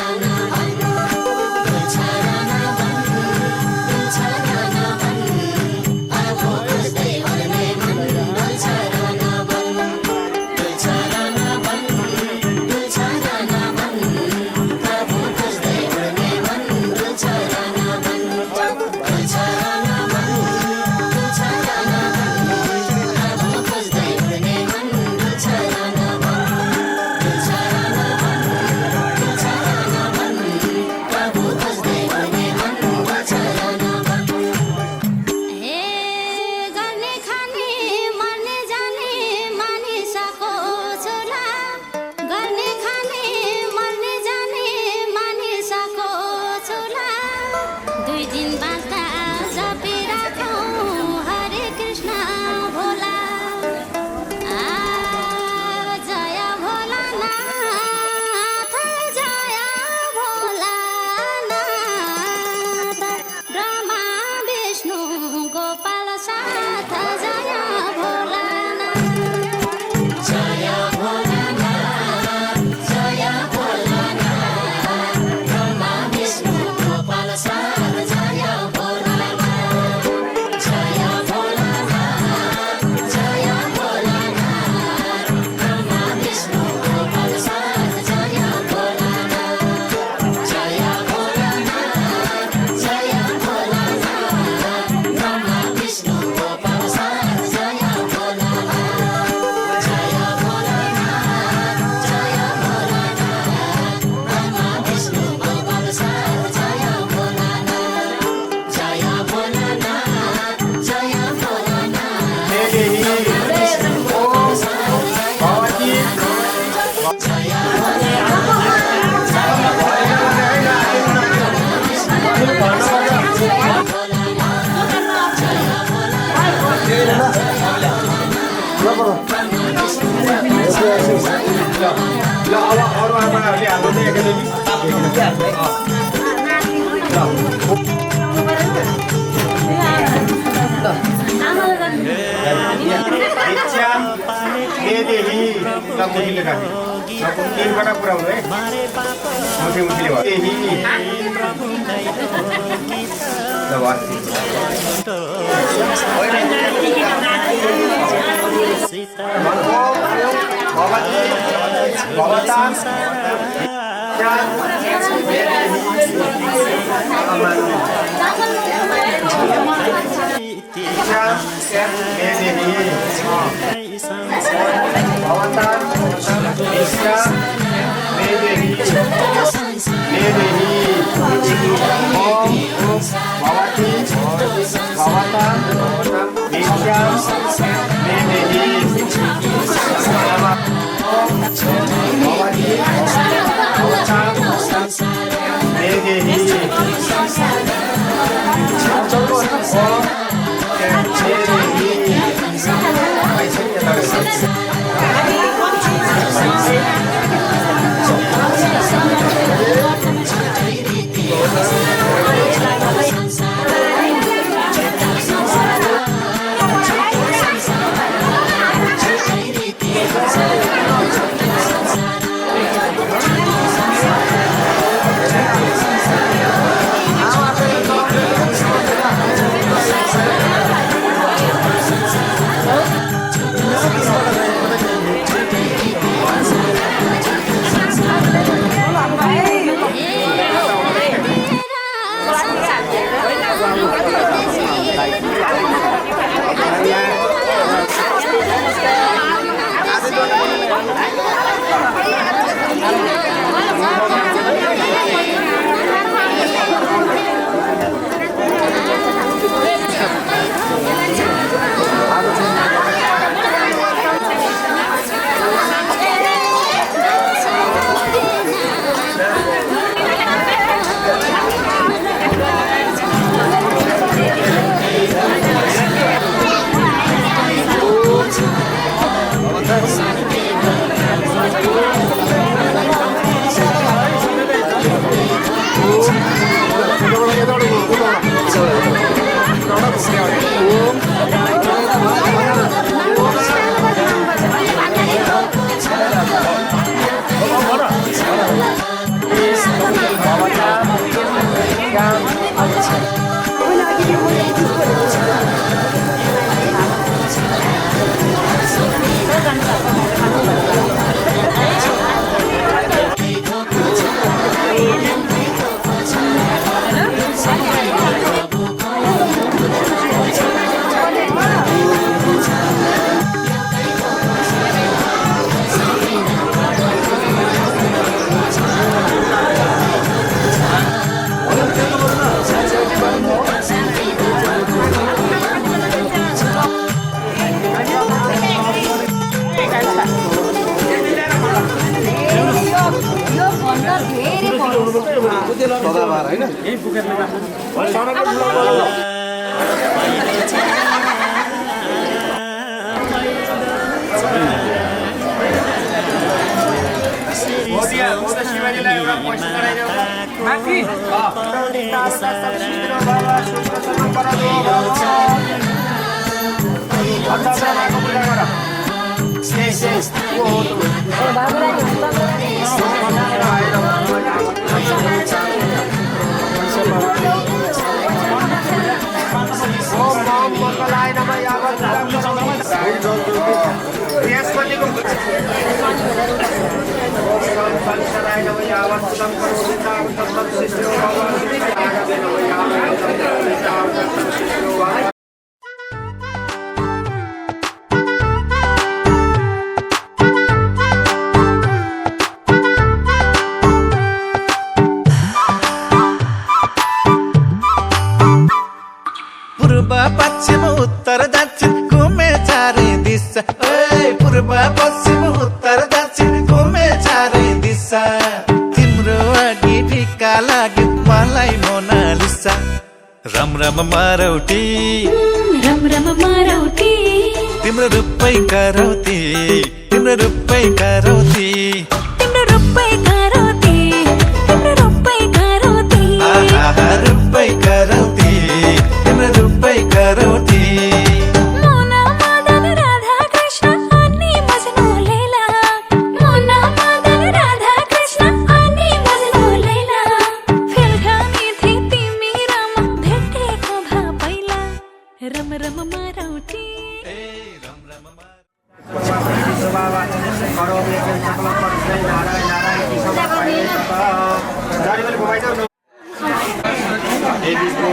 इच्छा देही ल मुखीले काट्नु तीनबाट पुऱ्याउनु है मुठी मुठीले भयो देही ल पूर्व पश्चिम उत्तर दक्षिण घुमे चारै दिशा पूर्व पश्चिम उत्तर दक्षिण घुमे चारै दिशा तिम्रो अघि ढिक्का लाग्यो मलाई मोनालिसा राम राम मारौटी तिम्रो रूपै करौती तिम्रो रूपै करौती तिम्रो रूपै करौती तिम्रो रूपै करौती तिम्रो रूपै करौती मोना मदन राधा कृष्ण अनि मजनू लैला मोना मदन राधा कृष्ण अनि मजनू लैला फिल्खानी थी तिमी रम भेटेको भा पहिला रम रम मारौटी देवीको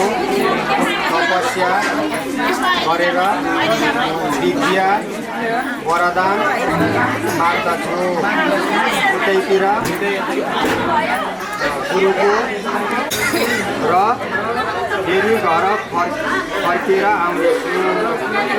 तपस्या गरेर विद्या वरदान माग्दछु उतैतिर गुरुको र फेरि घर फर्केर आउँदैछु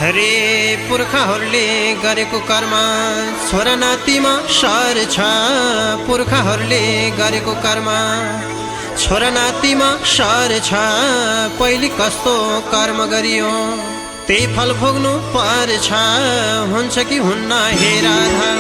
हरे पुर्खाहरूले गरेको कर्म छोरा नातिमा सर छ पुर्खाहरूले गरेको कर्म छोरा नातिमा सर छ पहिले कस्तो कर्म गरियो त्यही फल भोग्नु पर्छ हुन्छ कि हुन्न हे राधा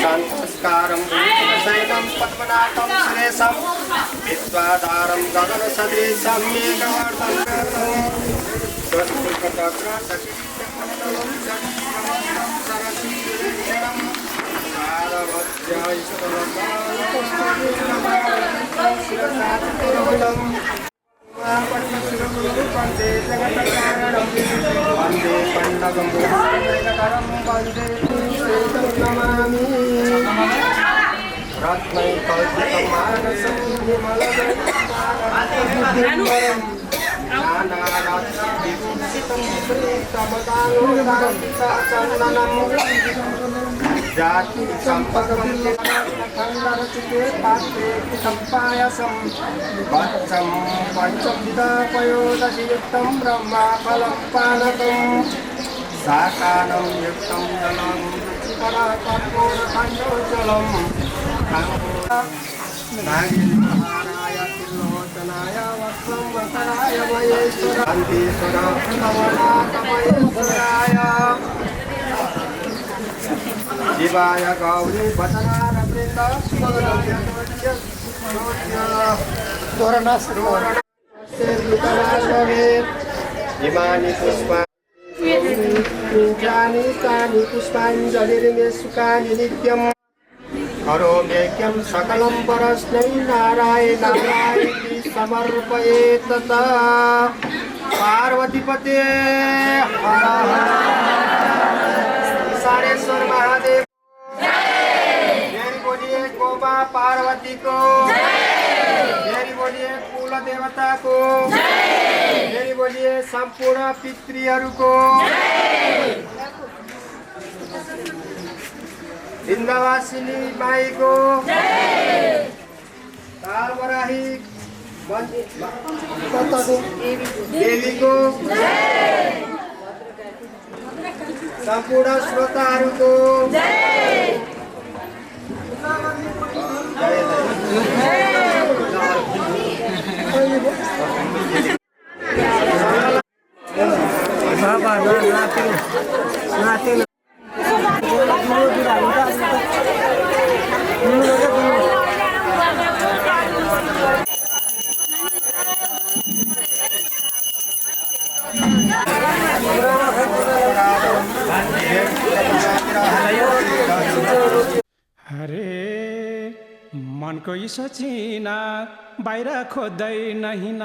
संस्कारं शैलं पद्मनाथं सुरेशं विद्वादारं गगनसदृशं वन्दे पण्डगं वन्दे नमामि रत्नै कल्पितं मानसं विमलगणं नानारत्नविभूषितं श्रीतमदानुदान्तिकाचन्दनं जाति सम्पकं खण्डरचिते पात्रे सम्पायसं वत्सं पञ्चविधपयोदधियुक्तं ब्रह्माफलं पानकं साकानं युक्तं जलं रुचिकरकर्पूरखण्डोज्ज्वलं नागेन्द्रहाराय त्रिलोचनाय वक्त्रं वसराय महेश्वराय शिवाय गौरी वचनारवृन्द इमानि पुष्पाणि तानि पुष्पाञ्जलिर्मे सुखानि नित्यं करोम्येक्यं सकलं परस्मै नारायणाय समर्पयेत् तथा पार्वतीपते हर ईशानेश्वर महादेव बोलिए गोमा पार्वती को मेरी बोलिए कुल देवता को मेरी बोलिए संपूर्ण पितृहरू को वृन्दावासिनी माई को तालबराही देवी को सम्पूर्ण श्रोताहरूको हरे मनको यी सचिना बाहिर खोज्दैन हिँड्न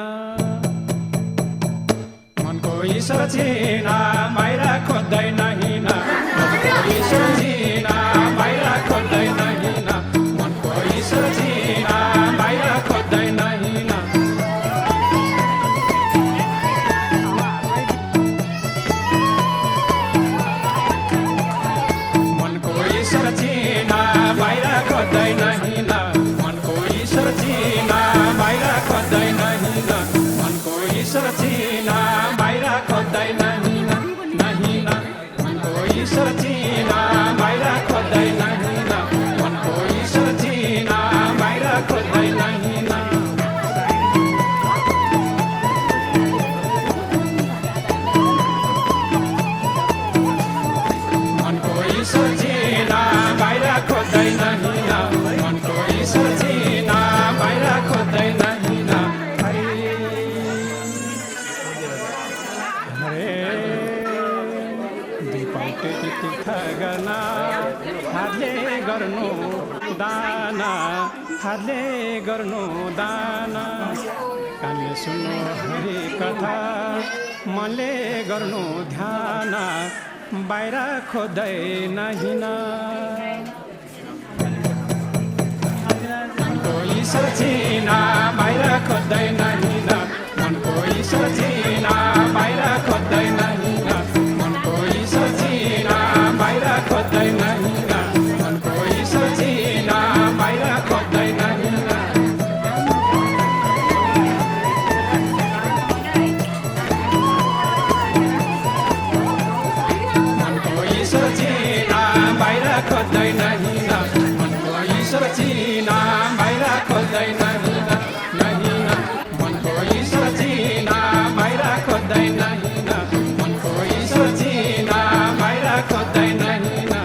मनको यी सचिना बाहिर खोज्दैन हिँड्न मनको यी सचिना बाहिर खोज्दैन हिँड्न मनको यी सचिना बाहिर खोज्दैन हिँड्न मनको यी सचिना बाहिर खोज्दैन हिँड्न मनको यी सचिना बाहिर खोज्दैन हिँड्न मनको यी सचिना बाहिर खोज्दैन हिँड्न नहिँड्न मनको यी सचिना बाहिर खोज्दैन हिँड्न मनको यी सचिना बाहिर खोज्दैन हिँड्न मनको यी सचिना बाहिर खोज्दैन हिँड्न मनको यी सचिना बाहिर खोज्दैन हिँड्न दुईपल्ट तीर्थ गर्न हातले गर्नु दाना हातले गर्नु दाना कानले सुन्नु हरि कथा मनले गर्नु ध्यान बाहिर खोज्दैन हिँड्न मनको यी सचिना बाहिर खोज्दैन हिँड्न मनको यी सचिना बाहिर खोज्दैन हिँड्न मनको यी सचिना बाहिर खोज्दैन हिँड्न मनको यी सचिना बाहिर खोज्दैन हिँड्न मनको यी सचिना बाहिर खोज्दैन हिँड्न मनको यी सचिना बाहिर खोज्दैन हिँड्न नहिँड्न मनको यी सचिना बाहिर खोज्दैन हिँड्न मनको यी सचिना बाहिर खोज्दैन हिँड्न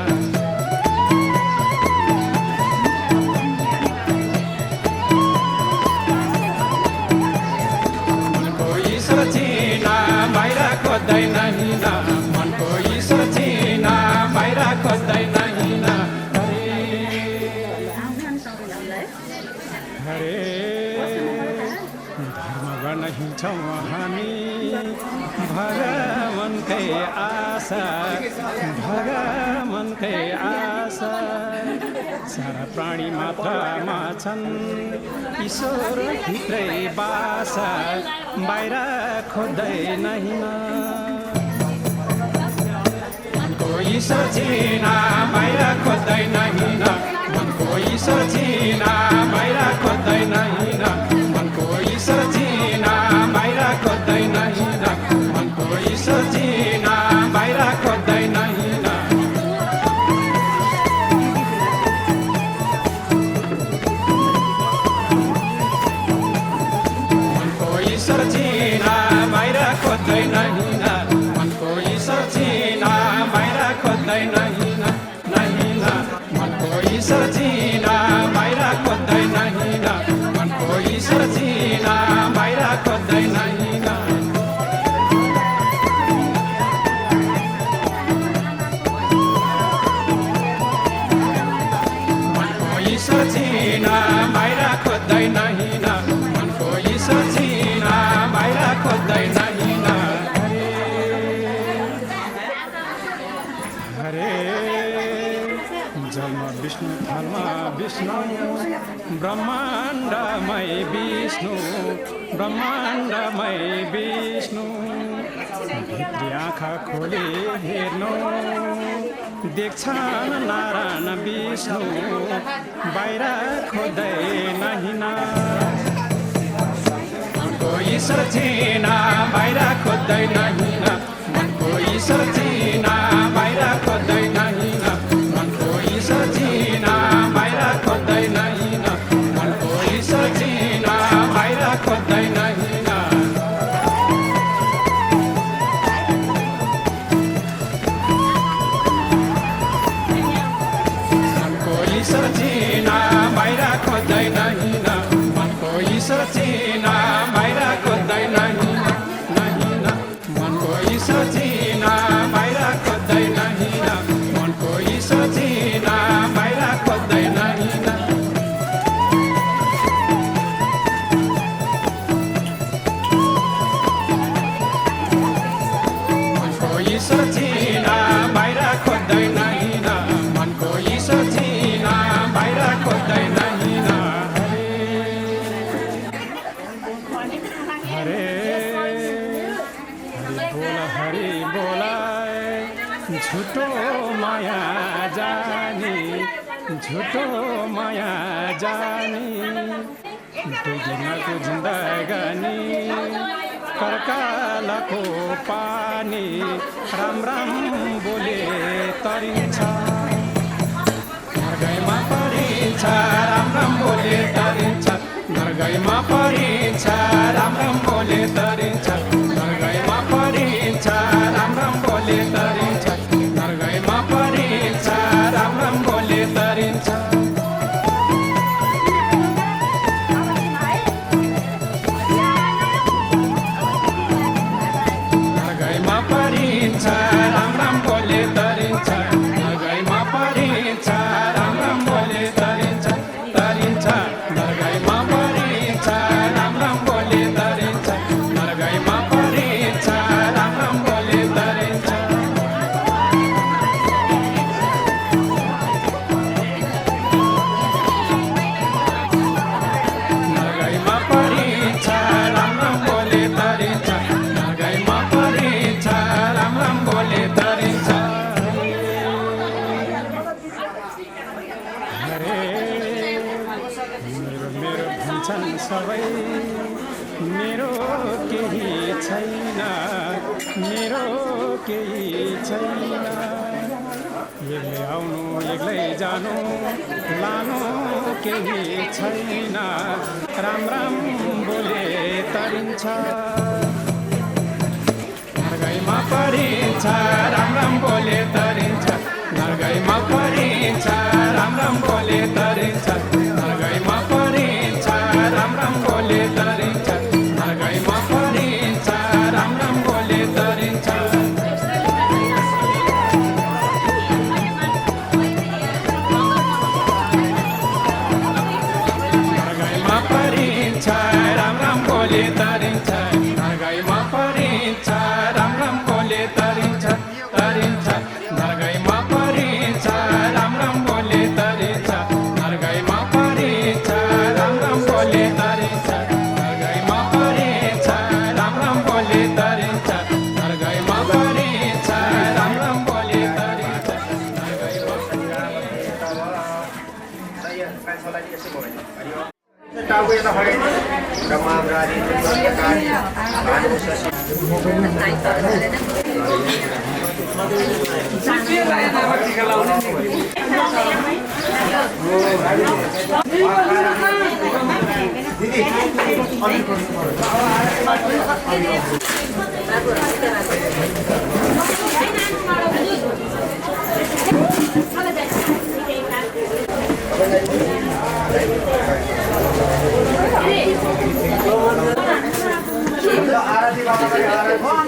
मनको यी सचिना बाहिर खोज्दैन हिँड्न मनको यी सचिना बाहिर खोज्दैन हिँड्न हरे धर्म गर्न हिँड्छौँ हामी भगवानकै आशा भगवानकै आशा सारा प्राणी मात्रामा छन् ईश्वर भित्रै बासा बाहिर खोज्दैन हिँड्न मनको यी सचिना बाहिर खोज्दैन हिँड्न मनको यी सचिना बाहिर खोज्दैन हिँड्न मनको यी सचिना बाहिर खोज्दैन हिँड्न मनको यी सचिना बाहिर खोज्दैन हिँड्न मनको यी सचिना बाहिर खोज्दैन हिँड्न मनको यी सचिना बाहिर खोज्दैन हिँड्न नहिँड्न मनको यी सचिना बाहिर खोज्दैन हिँड्न मनको यी सचिना बाहिर खोज्दैन हिँड्न मनको यी सचिना बाहिर खोज्दैन हिँड्न मनको यी सचिना बाहिर खोज्दैन हिँड्न हरे जन्म विष्णु थलमा विष्णु ब्रह्माण्डमय विष्णु ब्रह्माण्डमय विष्णु भित्री आँखा खोले हेर्नु देख्छन् नारायण विष्णु बाहिर खोज्दैन हिँड्न मनको यी सचिना बाहिर खोज्दैन हिँड्न मनको यी सचिना बाहिर ईश्वर चिना बाहिर खोज्दैन हिँड मनको ईश्वर चिना बाहिर खोज्दैन हिँड मनको ईश्वर चिना बाहिर खोज्दैन हिँड मनको ईश्वर चिना बाहिर खोज्दैन हिँड ईश्वर चिना बाहिर खोज्दैन हिँड मनको ईश्वर चिना बाहिर खोज्दैन हिँड हरे हरि बोलाए झुटो माया जानी झुटो माया जानी डुबिनको जिन्दगानी कर्कालको पानी राम राम बोले तरिन्छ नर्गैमा परिन्छ राम राम बोले तरिन्छ नर्गैमा परिन्छ राम राम बोले तरिन्छ नर्गैमा परिन्छ राम राम बोले तरिन्छ नर्गैमा परिन्छ राम राम बोले तरिन्छ परिन्छ राम राम बोले तरिन्छ नर्गैमा परिन्छ राम राम बोले तरिन्छ तरिन्छ नर्गैमा परिन्छ राम राम बोले तरिन्छ नर्गैमा परिन्छ राम राम बोले तरिन्छ नर्गैमा परिन्छ राम राम बोले तरिन्छ नर्गैमा परिन्छ राम राम बोले तरिन्छ मेरो भन्छन् सबै मेरो केही छैन मेरो केही छैन एक्लै आउनु एक्लै जानु लानु केही छैन राम राम बोले तरिन्छ नर्गैमा परिन्छ राम राम बोले तरिन्छ नर्गैमा परिन्छ राम राम बोले तरिन्छ नर्गैमा परिन्छ राम राम बोले तरिन्छ नर्गैमा परिन्छ राम राम बोले तरिन्छ नर्गैमा परिन्छ राम राम बोले तरिन्छ नर्गैमा परिन्छ राम राम बोले तरिन्छ तरिन्छ नर्गैमा परिन्छ राम राम बोले तरिन्छ नर्गैमा परिन्छ राम राम बोले तरिन्छ नर्गैमा परिन्छ राम राम बोले तरिन्छ नर्गैमा परिन्छ राम राम बोले तरिन्छ टाउको यता फर्काइ ब्रह्मावरारी चन्द्रकाली भानुशशी आरती बाबाको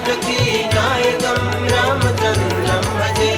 जानकी नायकं रामचन्द्रं भजे।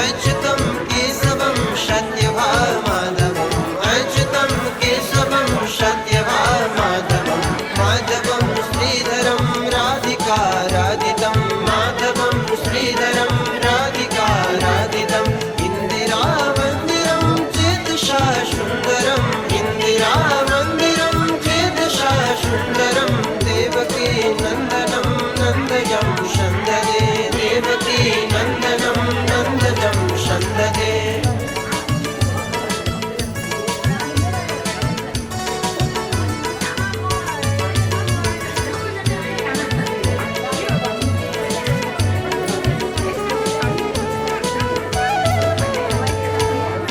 अच्युतं केशवं सत्यभामाधवम् अच्युतं केशवं सत्यभामाधवं माधवं श्रीधरं राधिकाराधितं माधवं श्रीधरं राधिकाराधितं इन्दिरामन्दिरं चेतसा सुन्दरम् इन्दिरामन्दिरं चेतसा सुन्दरं देवकी नन्दनं नन्दजं सन्ददे देवकी नन्दनं नन्दजं सन्ददे।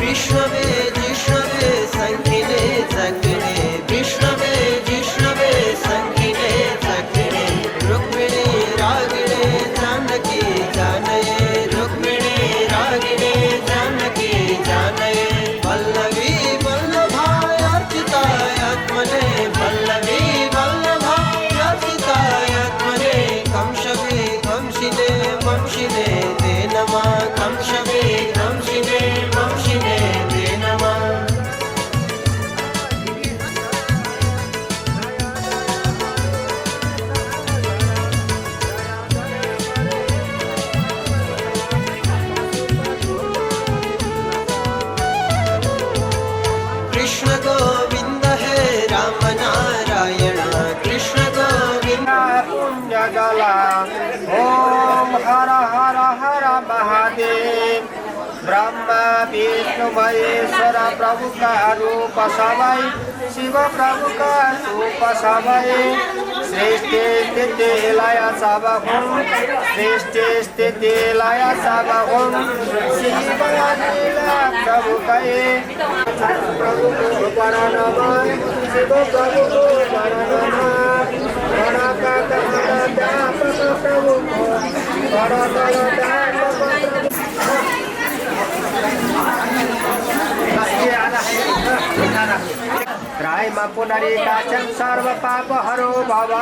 विष्णवे जिष्णवे संखिने चक्रिणे विष्णवे जिष्णवे संखिने चक्रिणे रुक्मिणी रागिणे जानकी जानये रुक्मिणी रागिणे जानकी जानये वल्लभी वल्लभायार्चितायात्मने वल्लभी वल्लभायार्चितायात्मने कंसवे कंसिने वंशिने ते नमः कंसवे कंसिने वंशिने ते नमः। कृष्ण गोविंद है राम नारायण कृष्ण गोविंद। पुण्यजला ओम हर हर हर महादेव ब्रह्मा विष्णु महेश्वर प्रभु का रूप सबै शिव प्रभु का रूप सबै सृष्टि स्थिति लय सब हुन् सृष्टि स्थिति लय सब हुन् शिव लीला प्रभु कै प्रभु को वरणम शिव प्रभु को वरणम गणपत व्यापक प्रभु को त्रायमा पुनरीकाचं सर्व पाप हरो भव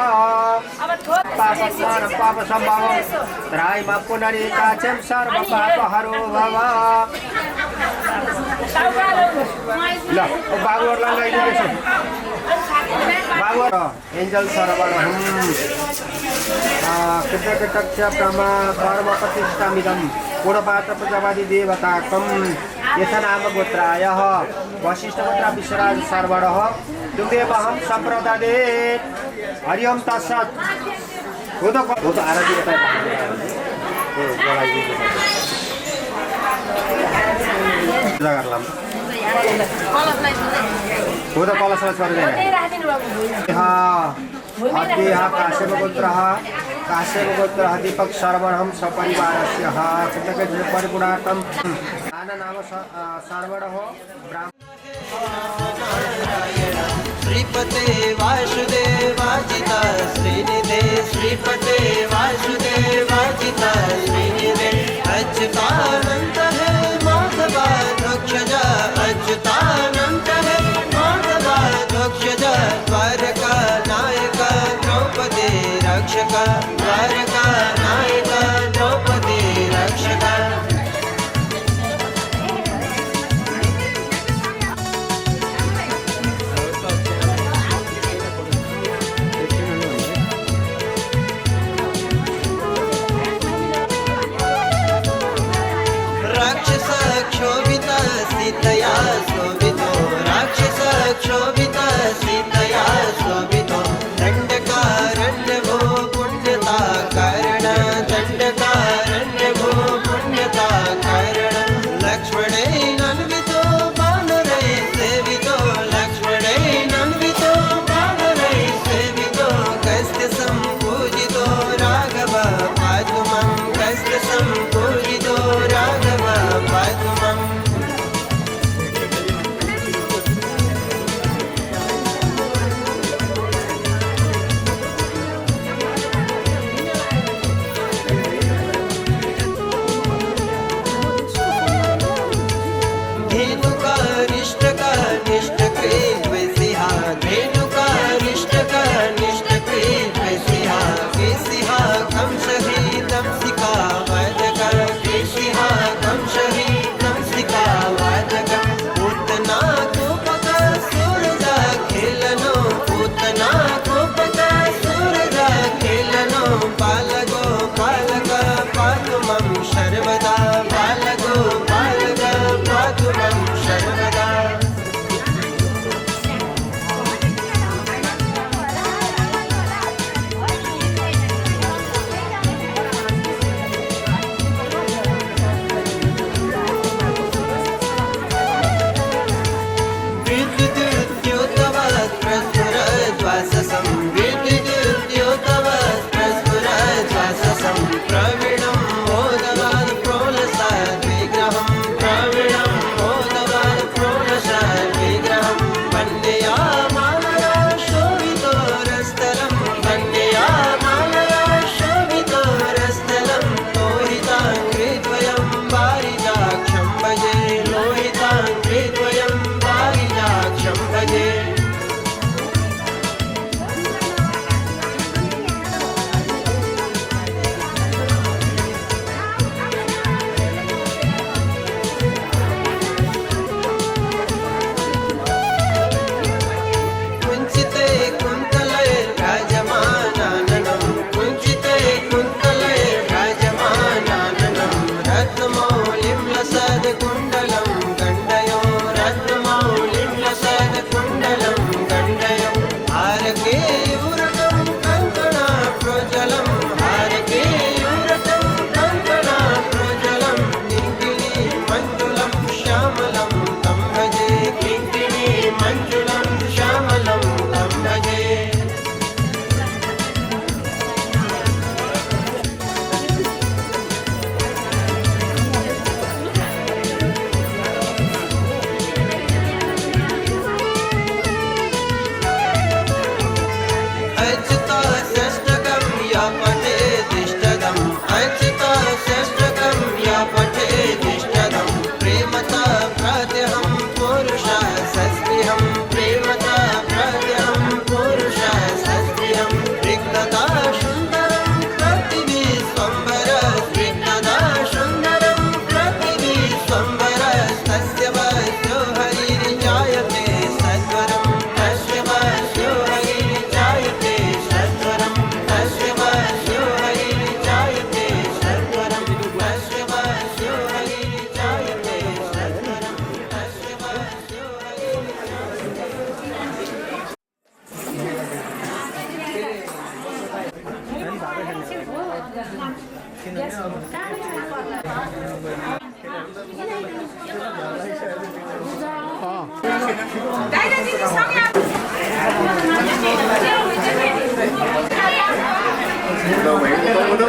पाप स्मरण पाप संभव त्रायमा पुनरीकाचं सर्व पाप हरो भव ल बागुरलाई लगाइदिएछु बागुर एन्जल सरवर कृतकृतक्ष प्रमा कर्म प्रतिष्ठामिदं पूर्वपात्र प्रजापति देवताकं यथा नाम गोत्रायः वशिष्ठगोत्र विश्वराज सर्वणः तुदेवहं सम्प्रददे हरि ओम तत्सत् हो तो आरती गर्लाम हो त कलशमा छोड्दैन काश्यपगोत्रः दीपक सर्वणं सपरिवारस्य परिपूर्णार्थं नाम सर्वणः श्रीपते वासुदेवाजिता श्रीनिधे श्रीपते वासुदेवाजिता श्रीनिधे अच्युतानंत है माधवा दोक्षजा अच्युतानंत है माधवा दोक्षजा द्वारका नायक द्रौपदी रक्षक द्वारका नायक द्रौपदी रक्षक। राक्षस क्षोभित सीतया शोभितो राक्षस क्षोभित सीतया शोभितो दंडकारण्यभो पुण्यता कारण दंडकारण्यभो पुण्यता कारण लक्ष्मणेनान्वितो वानरै सेवितो लक्ष्मणेनान्वितो वानरै सेवितो कस्य सम्पूजितो राघव पातुमं कस्य सम्पूजितो राघव पातुमं।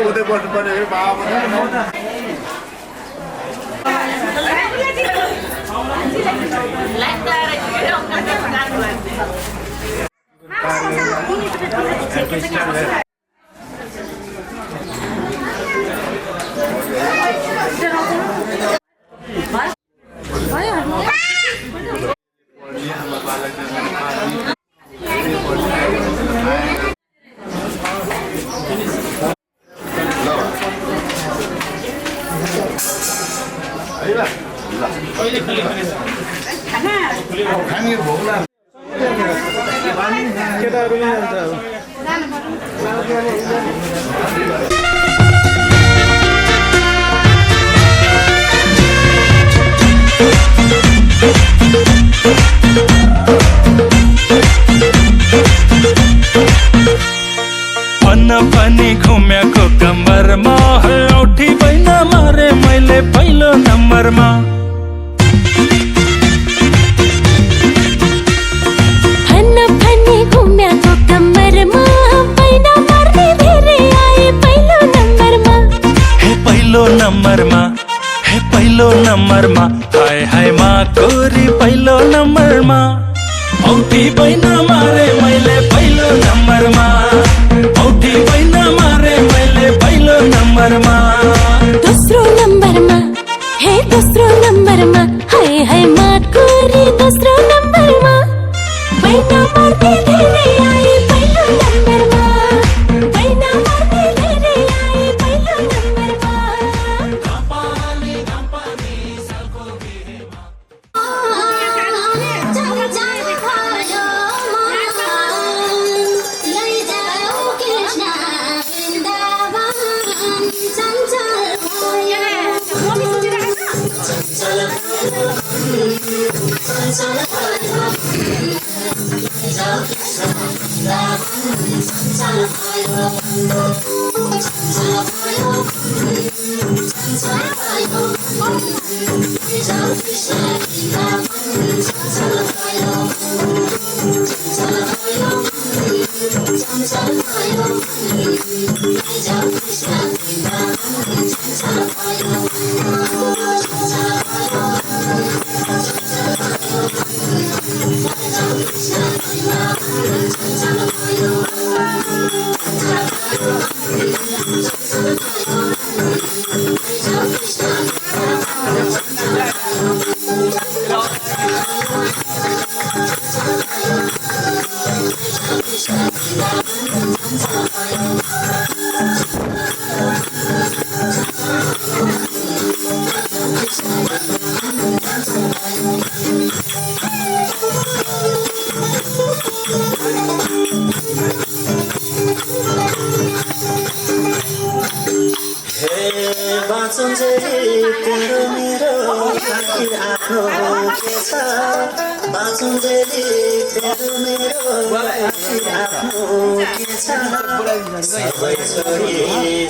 उतै बस्नु पर्ने हो बाबा खाने भोग लाग्छ केटाहरुले पनि घुमेको कम्मरमा औठी बैन मारे मैले पहिलो नम्बरमा फनी घुमेको कम्मरमा बैन मार्ने धेरै आए पहिलो नम्बरमा हे पहिलो नम्बरमा हे पहिलो नम्बरमा हाय हाय मा कोरी पहिलो नम्बरमा औठी बैन मारे मैले पहिलो नम्बरमा औठी बैन मारे मैले पहिलो नम्बरमा दोस्रो नम्बरमा हे दोस्रो नम्बरमा हाय हाय माकोरी दोस्रो नम्बरमा बैन मार्ने धेरै आए पहिलो नम्बरमा बैन मार्ने धेरै आए पहिलो नम्बरमा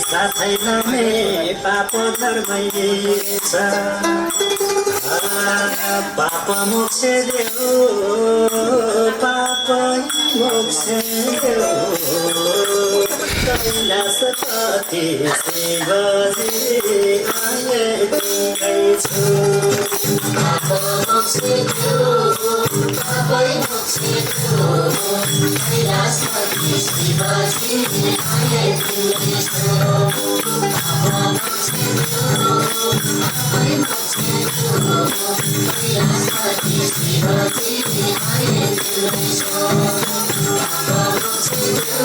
साथै नमे पाप धर्मै छ पाप मोक्ष देऊ पाप मोक्ष देऊ कैलासपति शिवजी आएकै छु पाप मोक्ष देऊ पाप मोक्ष देऊ कैलासपति शिवजी आएकै छु पाप मोक्ष देऊ पाप मोक्ष देऊ कैलासपति शिवजी आएकै छु पाप मोक्ष देऊ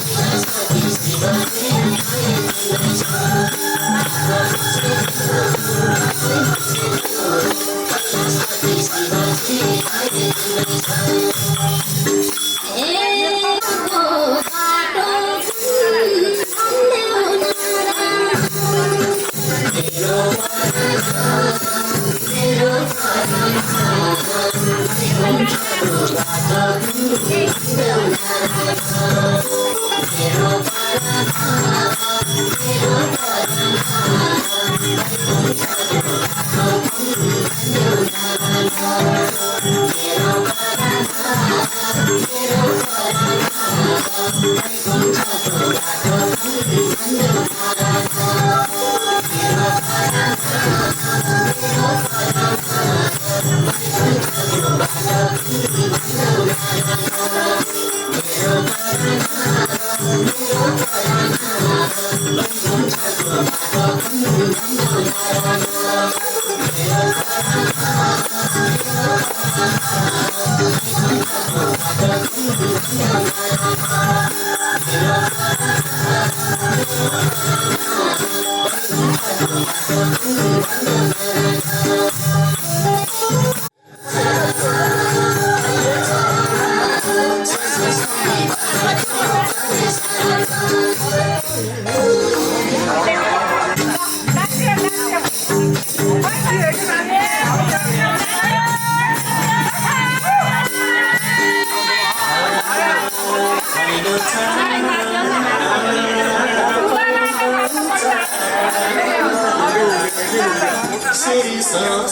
कैलासपति शिवजी आएकै छु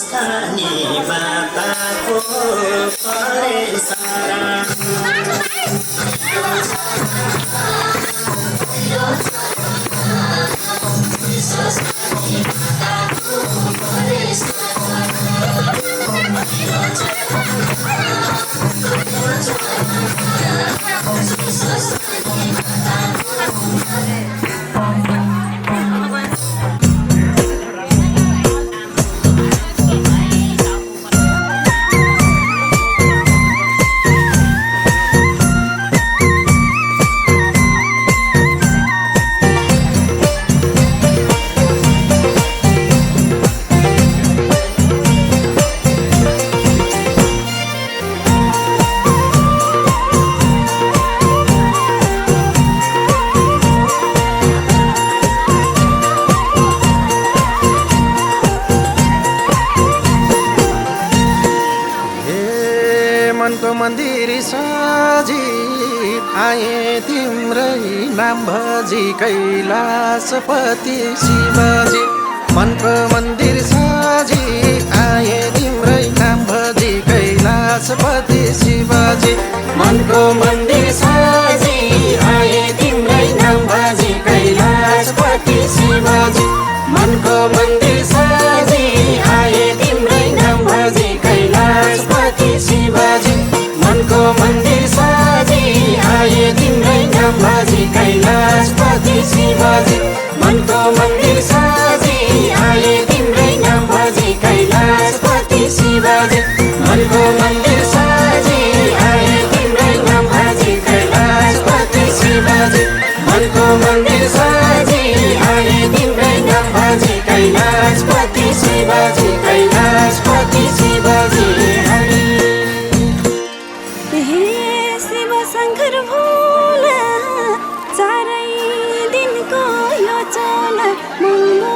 स्थानी माताको परे सारा मन्दिर साजी आए तिम्रै नाम भजी कैलाशपति शिवजी मनको मन्दिर साजी आए तिम्रै नाम भजी कैलाशपति शिवजी मनको मन्दिर साजी आए तिम्रै नाम भजी कैलाशपति शिवजी मनको मन्दिर साजी आए तिम्रै नाम भजी कैलाशपति शिवजी मनको मन्दिर साजी आए तिम्रै नाम भजी कैलाशपति शिवजी मनको मन्दिर साजी आए तिम्रै नाम भजी कैलाशपति शिवजी मनको मन्दिर साजी आए तिम्रै नाम भजी कैलाशपति शिवजी मनको मन्दिर साजी आए तिम्रै नाम भजी कैलाशपति शिवजी कैलाशपति शिवजी शिव शङ्कर भोला चारै दिनको यो चोला महँगो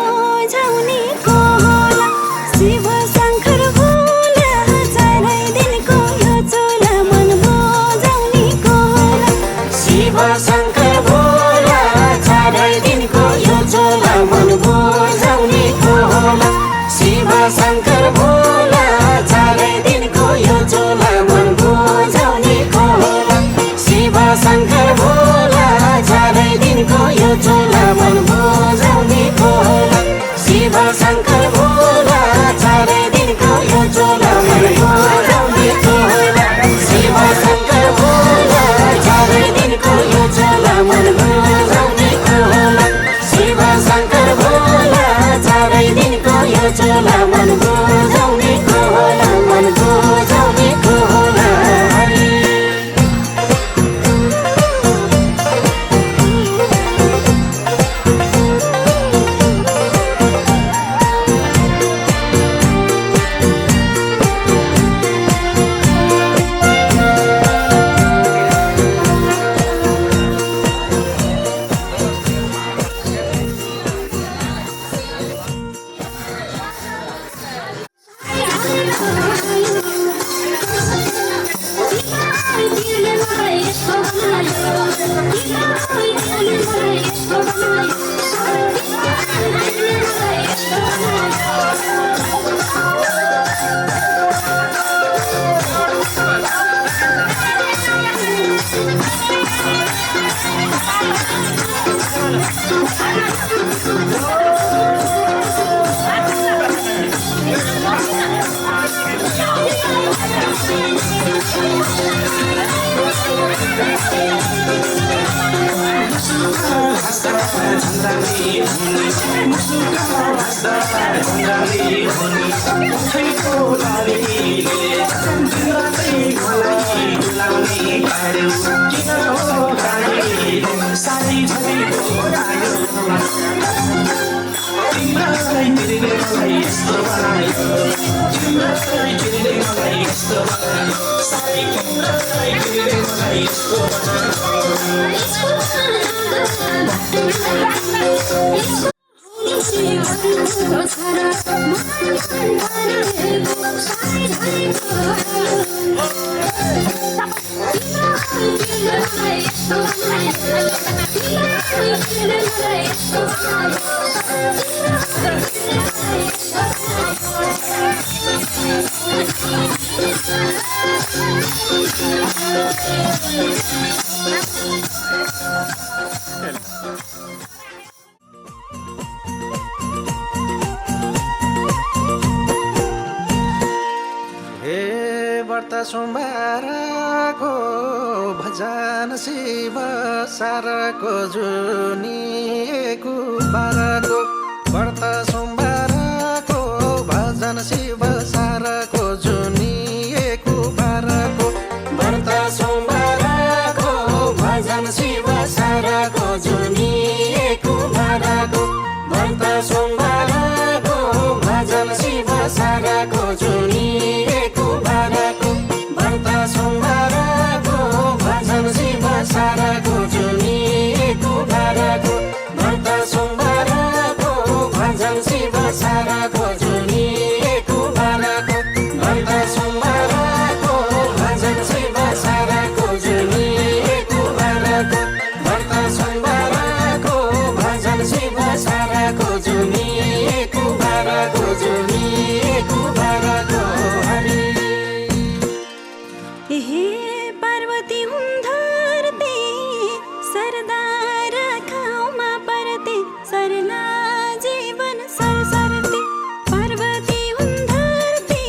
झौनीको होला शिव शङ्कर भोला चारै दिनको यो चोला महँगो झौनीको होला शिव शङ्कर भोला चारै दिनको यो चोला महँगो झौनीको होला शिव शङ्कर भोला चारै दिनको यो चोला महँगो झौनीको होला शिव शङ्कर भोला चारै दिनको यो चोला महँगो झौनीको होला शिव शङ्कर भोला चारै दिनको यो चोला महँगो झौनीको होला शिव शङ्कर भोला चारै दिनको यो चोला महँगो झौनीको होला शिव शङ्कर भोला चारै दिनको यो चोला महँगो झौनीको होला महँगो झौनीको होला व्रत सोमबारको भजन शिव सारको जुनिएको बारको व्रत सोमबारको भजन शिव सारको जुनिएको बारको व्रत सोमबारको भजन शिव सारको जुनिएको बारको व्रत सोमबारको भजन शिव सारको जुनिएको बारको व्रत सोमबारको भजन शिव सारको जुनिएको बारको व्रत सोमबारको भजन शिव सारको जुनिएको बारको व्रत सोमबारको भजन शिव सारको जुनिएको बारको व्रत सोमबारको भजन शिव सारको जुनिएको बारको जुनिएको बारको हरि। हे पार्वती हुन् धरती सरदार खाउमा परते सरला जीवन सरसरते पार्वती हुन् धरती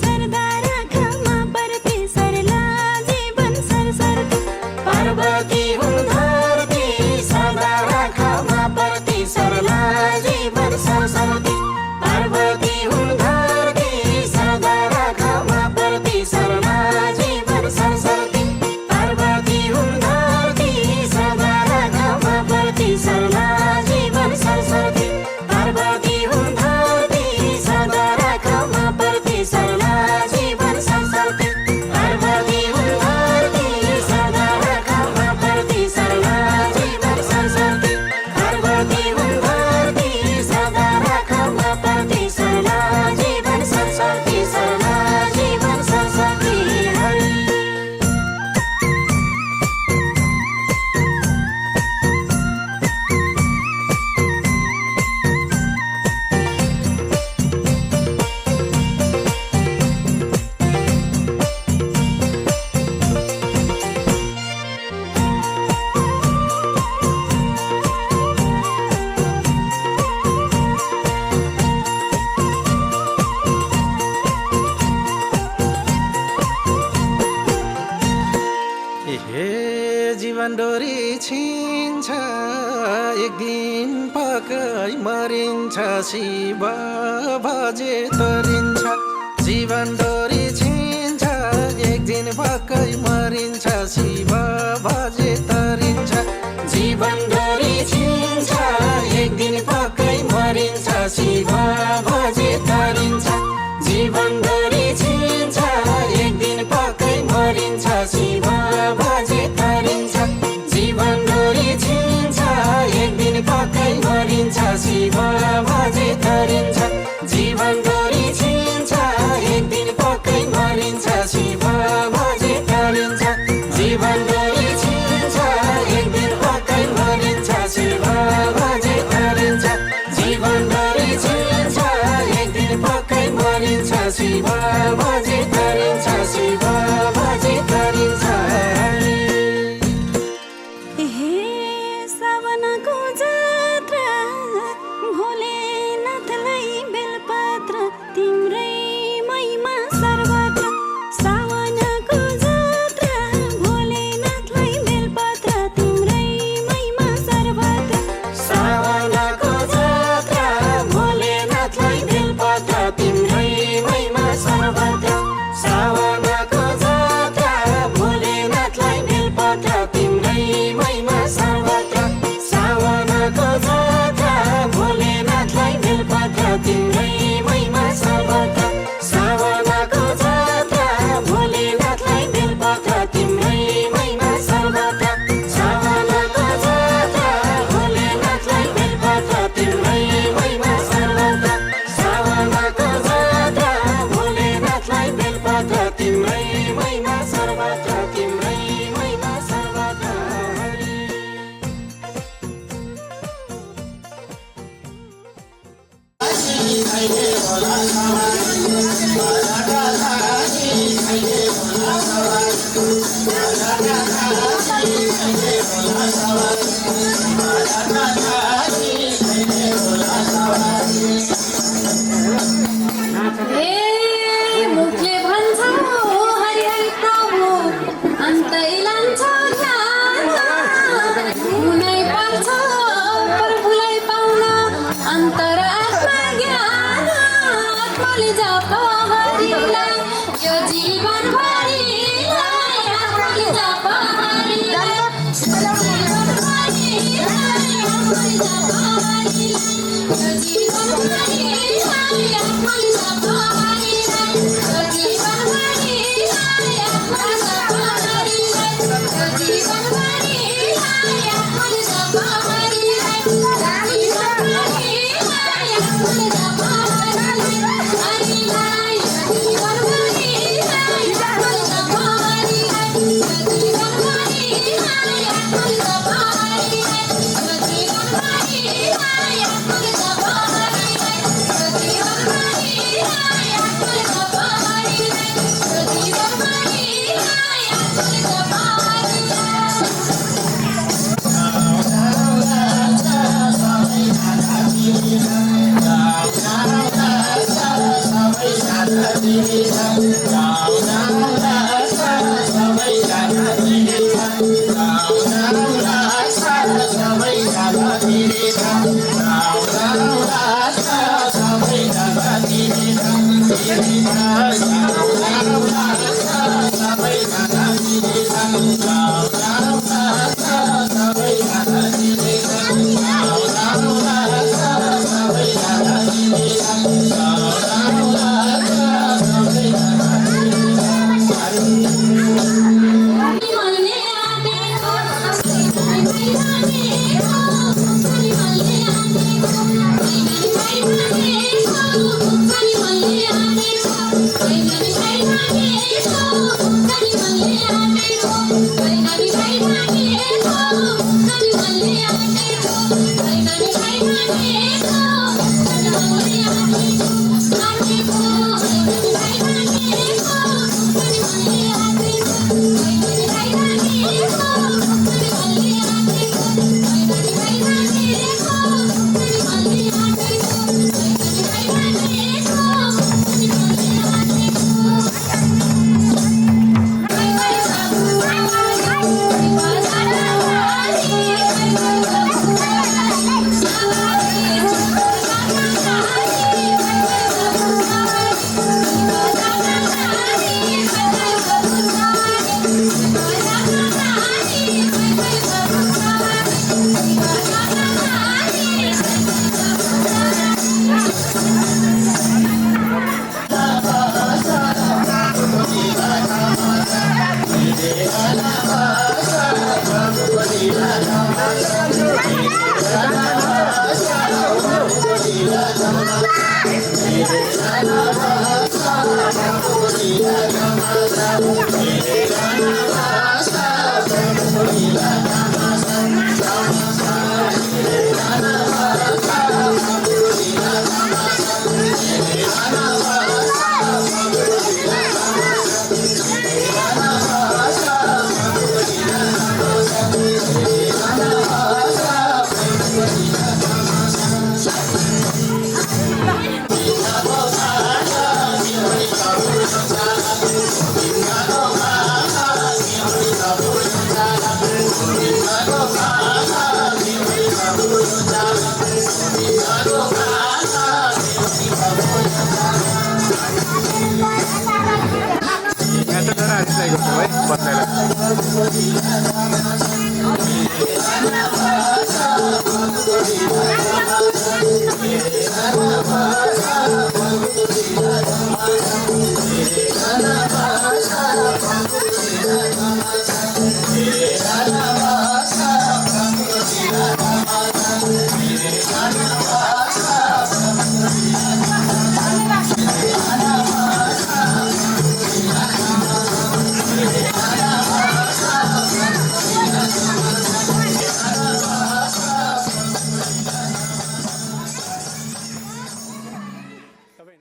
सरदार खाउमा परते सरला जीवन सरसरते पार्वती हुन् धरती सरदार खाउमा परते सरला जीवन सरसरते पार्वती हुन् धरती सरदार खाउमा परते सरला जीवन सरसरते पार्वती हुन् धरती सरदार खाउमा परते सरला जीवन सरसरते पार्वती हुन् धरती सरदार खाउमा परते सरला जीवन सरसरते पार्वती हुन् धरती सरदार खाउमा परते सरला जीवन सरसरते पार्वती हुन् धरती सरदार खाउमा परते सरला जीवन सरसरते सरला जीवन सरसरते हरि। हे जीवन डोरी छिन्छ एक दिन पक्कै मरिन्छ शिव भजे तरिन्छ जीवन डोरी छिन्छ एक दिन पक्कै मरिन्छ शिव भजे तरिन्छ जीवन डोरी छिन्छ एक दिन पक्कै मरिन्छ शिव भजे तरिन्छ जीवन डोरी छिन्छ एक दिन पक्कै मरिन्छ शिव भजे तरिन्छ जीवन डोरी छिन्छ एक दिन पक्कै मरिन्छ शिव भजे तरिन्छ जीवन डोरी छिन्छ एक दिन पक्कै मरिन्छ शिव भजे तरिन्छ जीवन डोरी छिन्छ एक दिन पक्कै मरिन्छ शिव भजे तरिन्छ जीवन डोरी छिन्छ एक दिन पक्कै मरिन्छ शिव भजे तरिन्छ शिव भजे तरिन्छ हे सावनको जात्रा भोलेनाथलाई बेलपत्र तिम्रै महिमा सर्वत्र सावनको जात्रा भोलेनाथलाई बेलपत्र तिम्रै महिमा सर्वत्र सावनको जात्रा भोलेनाथ ए मुखले भन्छ हरि हरि प्रभु अन्तै लान्छ ध्यान हुनै पर्छ प्रभुलाई पाउन अन्तर आत्मा ज्ञान आत्माले जप हरिलाई यो जीवनभरिलाई आत्माले जप हरिलाई जीवनभरिलाई आत्माले जप हरिलाई यो जीवनभरिलाई आत्माले जप